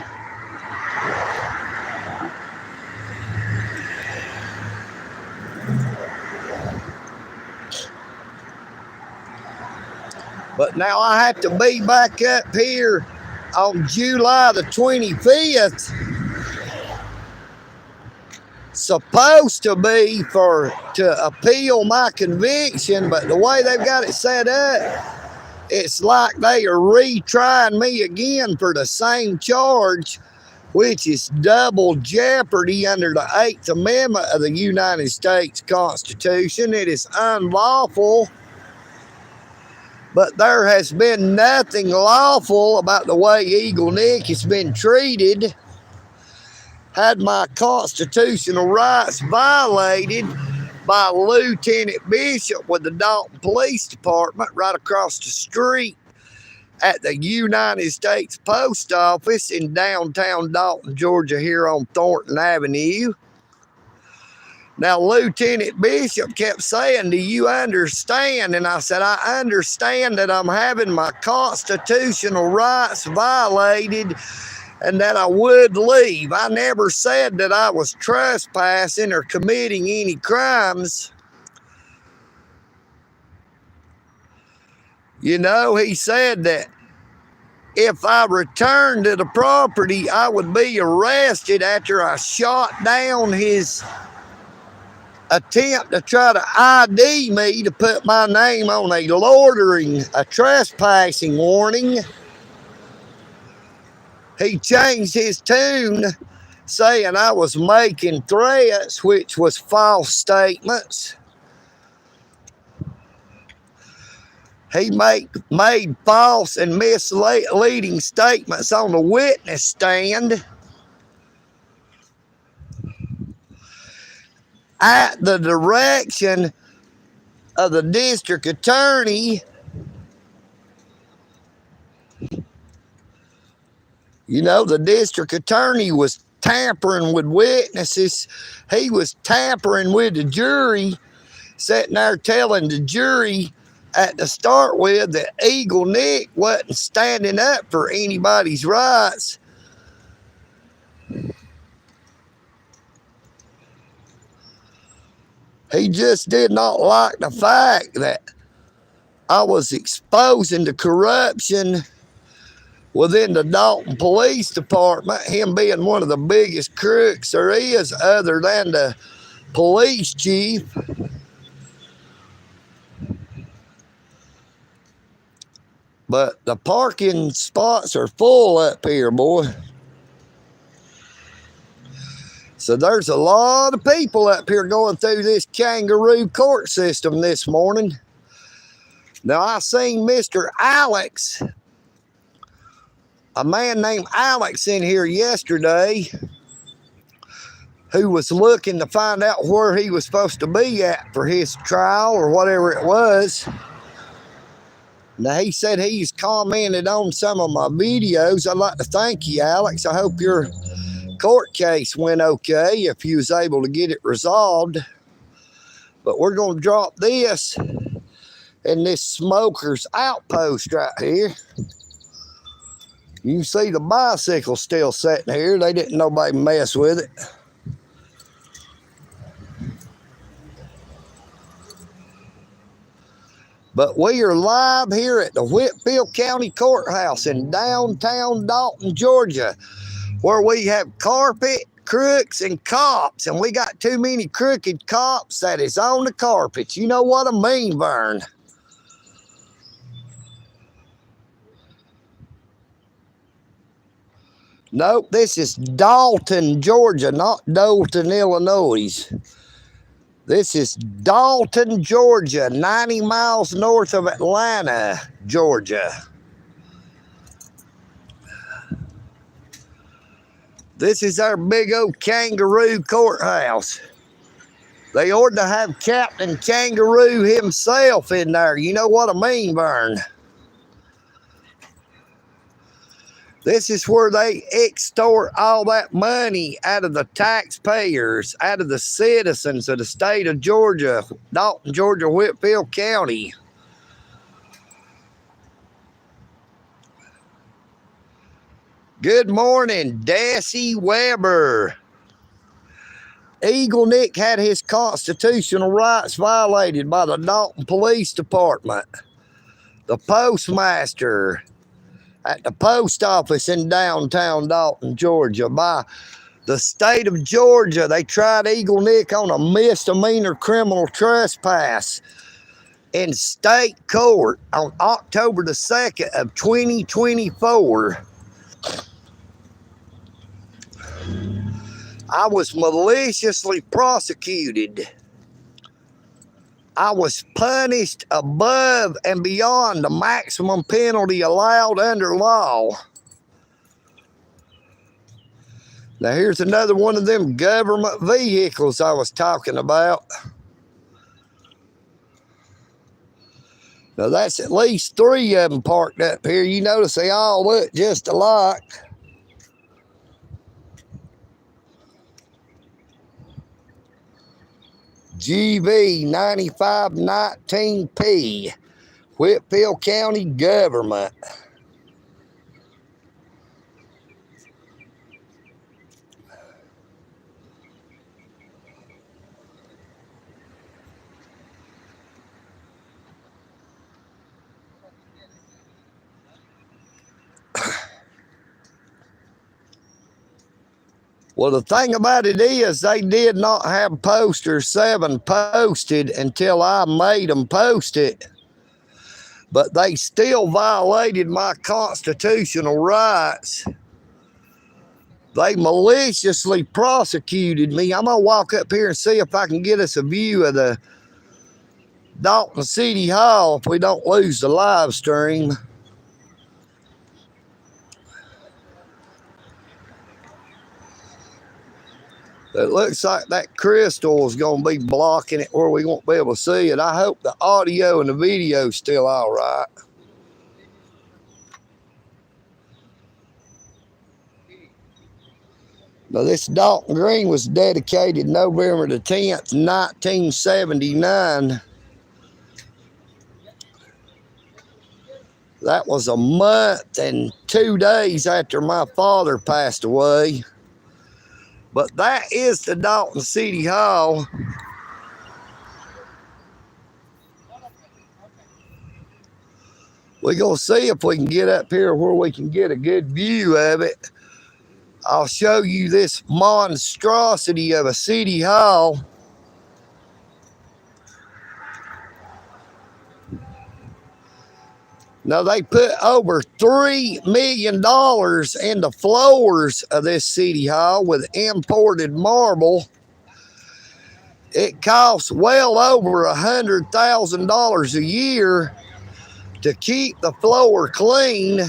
But now I have to be back up here on July the 25th. Supposed to be to appeal my conviction, but the way they've got it set up, it's like they are retrying me again for the same charge, which is double jeopardy under the 8th Amendment of the United States Constitution. It is unlawful. But there has been nothing lawful about the way EagleNick has been treated. Had my constitutional rights violated by Lieutenant Bishop with the Dalton Police Department right across the street at the United States Post Office in downtown Dalton, Georgia, here on Thornton Avenue. Now, Lieutenant Bishop kept saying, do you understand? And I said, I understand that I'm having my constitutional rights violated and that I would leave. I never said that I was trespassing or committing any crimes. You know, he said that if I returned to the property, I would be arrested after I shot down his attempt to try to ID me to put my name on a trespassing warning. He changed his tune, saying I was making threats, which was false statements. He made false and misleading statements on the witness stand at the direction of the district attorney. You know, the district attorney was tampering with witnesses. He was tampering with the jury, sitting there telling the jury at the start with that EagleNick wasn't standing up for anybody's rights. He just did not like the fact that I was exposing the corruption within the Dalton Police Department, him being one of the biggest crooks there is other than the police chief. But the parking spots are full up here, boy. So there's a lot of people up here going through this kangaroo court system this morning. Now, I seen Mr. Alex, a man named Alex in here yesterday who was looking to find out where he was supposed to be at for his trial or whatever it was. Now, he said he's commented on some of my videos. I'd like to thank you, Alex. I hope your court case went okay, if you was able to get it resolved. But we're going to drop this in this smoker's outpost right here. You can see the bicycle still sitting here. They didn't nobody mess with it. But we are live here at the Whitfield County Courthouse in downtown Dalton, Georgia, where we have carpet, crooks, and cops. And we got too many crooked cops that is on the carpet. You know what I mean, Vern? Nope, this is Dalton, Georgia, not Dalton, Illinois. This is Dalton, Georgia, 90 miles north of Atlanta, Georgia. This is our big old kangaroo courthouse. They ought to have Captain Kangaroo himself in there. You know what I mean, Vern? This is where they extort all that money out of the taxpayers, out of the citizens of the state of Georgia, Dalton, Georgia, Whitfield County. Good morning, Desi Weber. EagleNick had his constitutional rights violated by the Dalton Police Department, the postmaster at the post office in downtown Dalton, Georgia, by the state of Georgia. They tried EagleNick on a misdemeanor criminal trespass in state court on October the 2nd of 2024. I was maliciously prosecuted. I was punished above and beyond the maximum penalty allowed under law. Now here's another one of them government vehicles I was talking about. Now that's at least 3 of them parked up here. You notice they all look just alike. GV 9519P, Whitfield County Government. Well, the thing about it is they did not have poster 7 posted until I made them post it. But they still violated my constitutional rights. They maliciously prosecuted me. I'm going to walk up here and see if I can get us a view of the Dalton City Hall if we don't lose the live stream. It looks like that crystal is going to be blocking it where we won't be able to see it. I hope the audio and the video is still all right. Now, this Dalton Green was dedicated November the 10th, 1979. That was a month and 2 days after my father passed away. But that is the Dalton City Hall. We're going to see if we can get up here where we can get a good view of it. I'll show you this monstrosity of a city hall. Now, they put over $3 million in the floors of this city hall with imported marble. It costs well over $100,000 a year to keep the floor clean,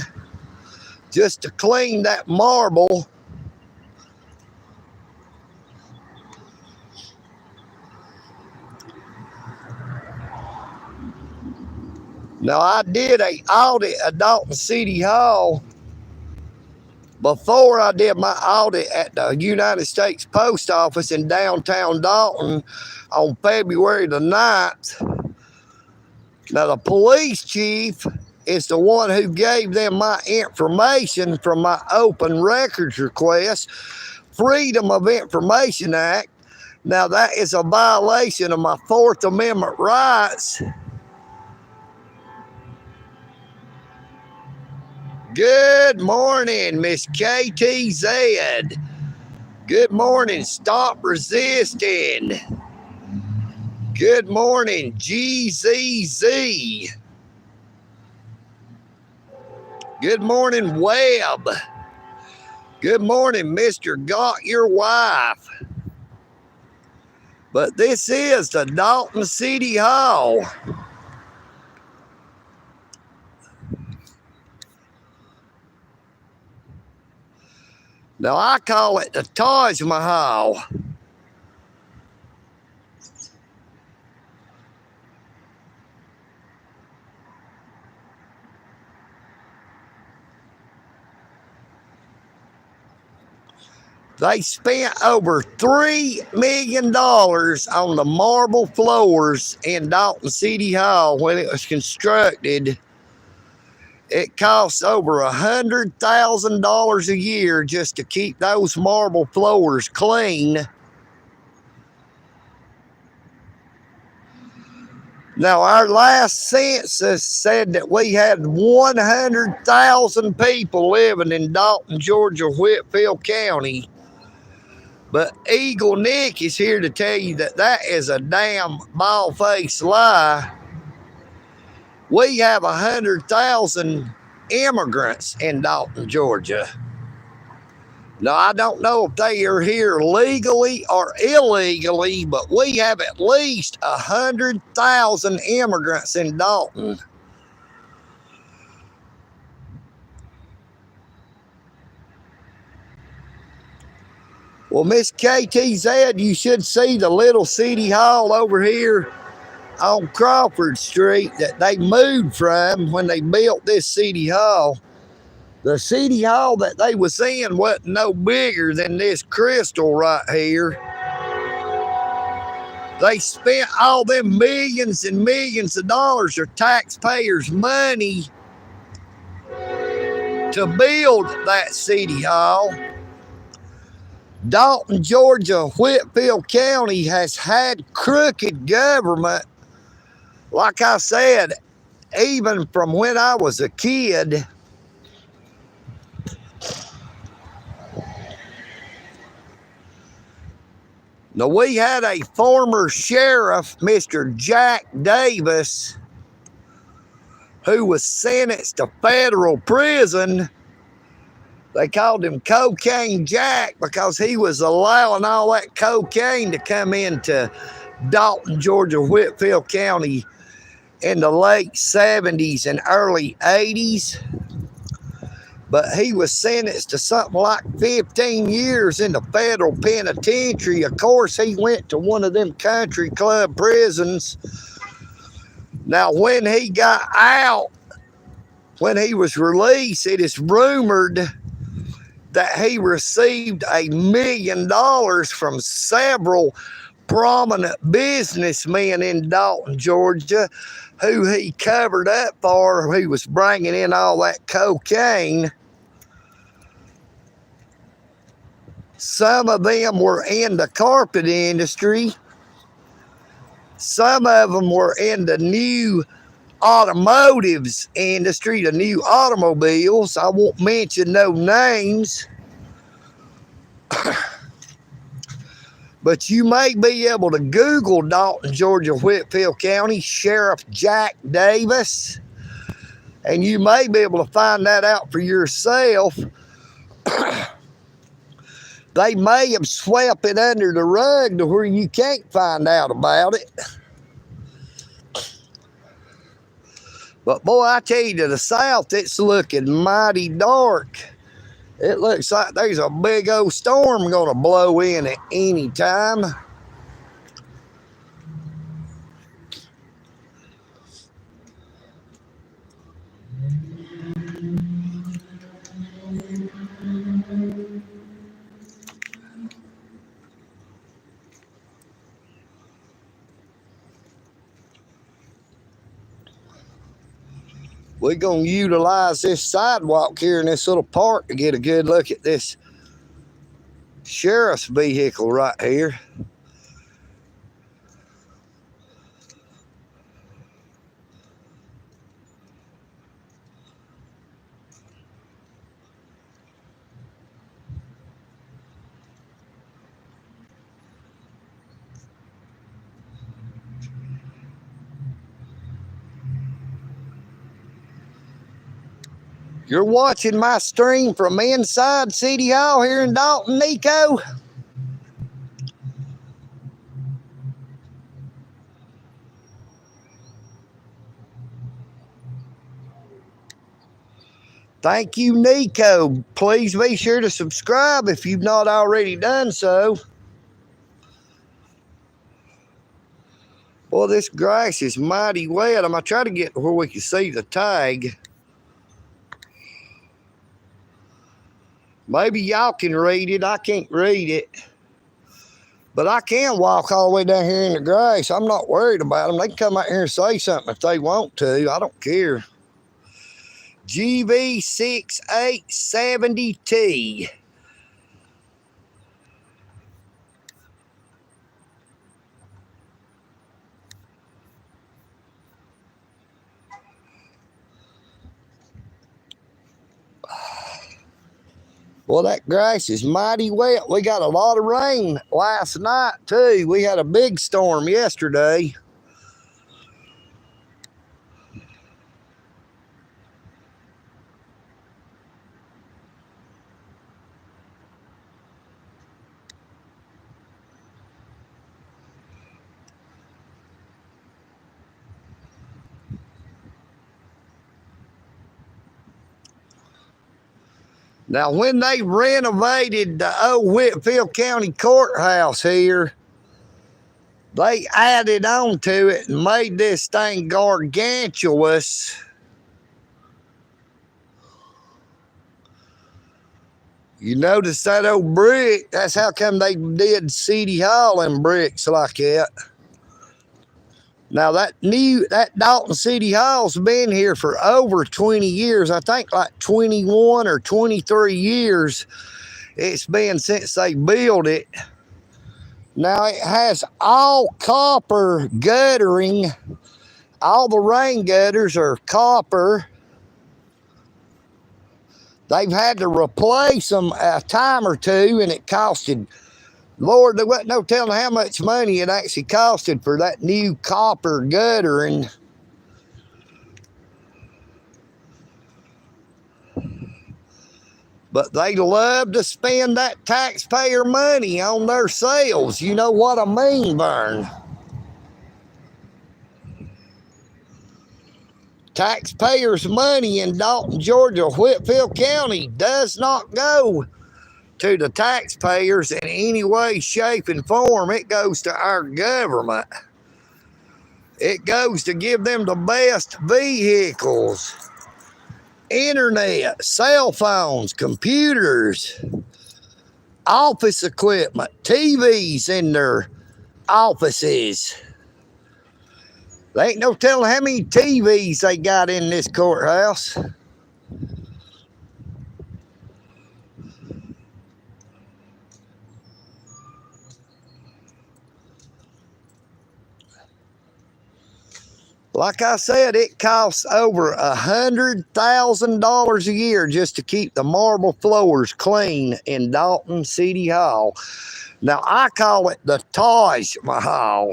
just to clean that marble. Now, I did an audit at Dalton City Hall before I did my audit at the United States Post Office in downtown Dalton on February the 9th. Now, the police chief is the one who gave them my information from my open records request, Freedom of Information Act. Now, that is a violation of my 4th Amendment rights. Good morning, Miss KTZ. Good morning, Stop Resisting. Good morning, GZZ. Good morning, Webb. Good morning, Mr. Got Your Wife. But this is the Dalton City Hall. Now, I call it the Taj Mahal. They spent over $3 million on the marble floors in Dalton City Hall when it was constructed. It costs over $100,000 a year just to keep those marble floors clean. Now, our last census said that we had 100,000 people living in Dalton, Georgia, Whitfield County. But EagleNick is here to tell you that that is a damn bald-faced lie. We have 100,000 immigrants in Dalton, Georgia. Now, I don't know if they are here legally or illegally, but we have at least 100,000 immigrants in Dalton. Well, Miss KTZ, you should see the little city hall over here on Crawford Street that they moved from when they built this city hall. The city hall that they was in wasn't no bigger than this crystal right here. They spent all them millions and millions of dollars of taxpayers' money to build that city hall. Dalton, Georgia, Whitfield County has had crooked government, like I said, even from when I was a kid. Now, we had a former sheriff, Mr. Jack Davis, who was sentenced to federal prison. They called him Cocaine Jack because he was allowing all that cocaine to come into Dalton, Georgia, Whitfield County in the late 70s and early 80s. But he was sentenced to something like 15 years in the federal penitentiary. Of course, he went to one of them country club prisons. Now, when he got out, when he was released, it is rumored that he received $1 million from several prominent businessmen in Dalton, Georgia, who he covered up for. He was bringing in all that cocaine. Some of them were in the carpet industry. Some of them were in the new automotives industry, the new automobiles. I won't mention no names. But you may be able to Google Dalton, Georgia, Whitfield County Sheriff Jack Davis, and you may be able to find that out for yourself. They may have swept it under the rug to where you can't find out about it. But boy, I tell you, to the south, it's looking mighty dark. It looks like there's a big old storm going to blow in at any time. We're going to utilize this sidewalk here in this little park to get a good look at this sheriff's vehicle right here. You're watching my stream from inside City Hall here in Dalton, Nico. Thank you, Nico. Please be sure to subscribe if you've not already done so. Boy, this grass is mighty wet. I'm going to try to get where we can see the tag. Maybe y'all can read it. I can't read it. But I can walk all the way down here in the grass. I'm not worried about them. They can come out here and say something if they want to. I don't care. GV6870T. Well, that grass is mighty wet. We got a lot of rain last night, too. We had a big storm yesterday. Now, when they renovated the old Whitfield County Courthouse here, they added on to it and made this thing gargantuous. You notice that old brick? That's how come they did City Hall in bricks like that. Now that Dalton City Hall's been here for over 20 years. I think like 21 or 23 years it's been since they built it. Now it has all copper guttering. All the rain gutters are copper. They've had to replace them a time or two, and it costed, Lord, there wasn't no telling how much money it actually costed for that new copper guttering. But they love to spend that taxpayer money on their sales. You know what I mean, Vern? Taxpayers' money in Dalton, Georgia, Whitfield County does not go to the taxpayers in any way, shape, and form. It goes to our government. It goes to give them the best vehicles, internet, cell phones, computers, office equipment, TVs in their offices. There ain't no telling how many TVs they got in this courthouse. Like I said, it costs over $100,000 a year just to keep the marble floors clean in Dalton City Hall. Now, I call it the Taj Mahal.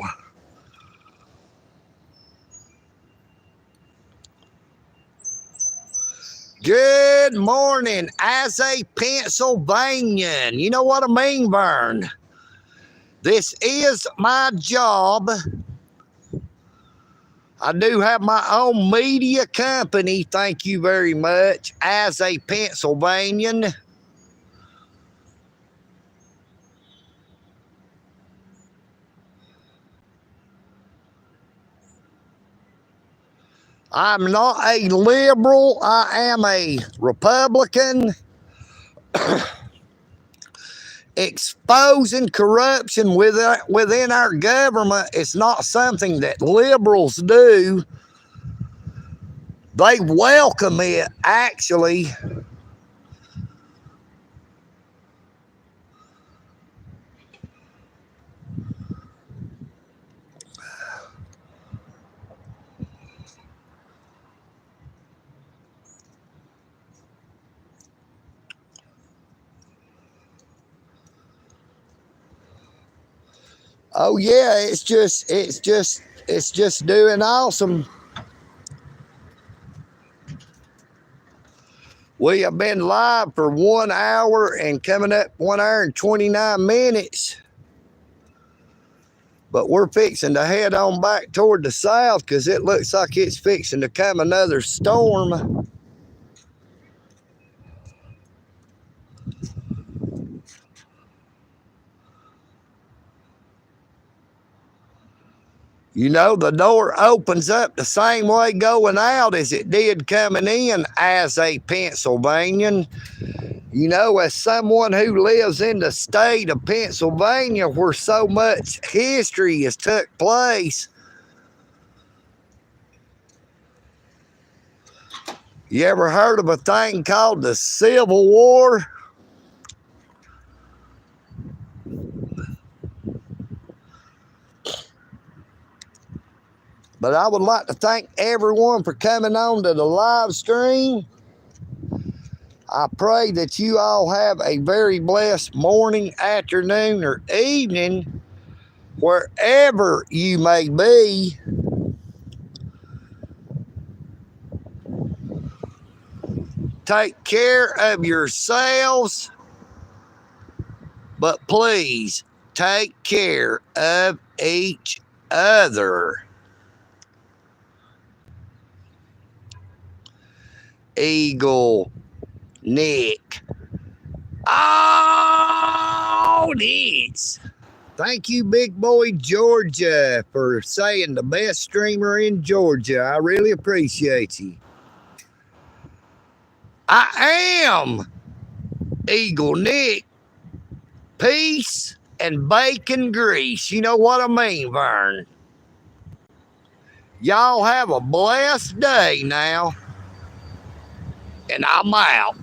Good morning, as a Pennsylvanian. You know what I mean, Vern? This is my job. I do have my own media company, thank you very much, as a Pennsylvanian. I'm not a liberal, I am a Republican. Exposing corruption within our government is not something that liberals do. They welcome it, actually. Oh yeah, it's just doing awesome. We have been live for 1 hour and coming up 1 hour and 29 minutes. But we're fixing to head on back toward the south because it looks like it's fixing to come another storm. You know, the door opens up the same way going out as it did coming in as a Pennsylvanian. You know, as someone who lives in the state of Pennsylvania where so much history has took place, you ever heard of a thing called the Civil War? But I would like to thank everyone for coming on to the live stream. I pray that you all have a very blessed morning, afternoon, or evening, wherever you may be. Take care of yourselves, but please take care of each other. EagleNick. AUDIT. Thank you, Big Boy Georgia, for saying the best streamer in Georgia. I really appreciate you. I am EagleNick. Peace and bacon grease. You know what I mean, Vern? Y'all have a blessed day now. And I'm out.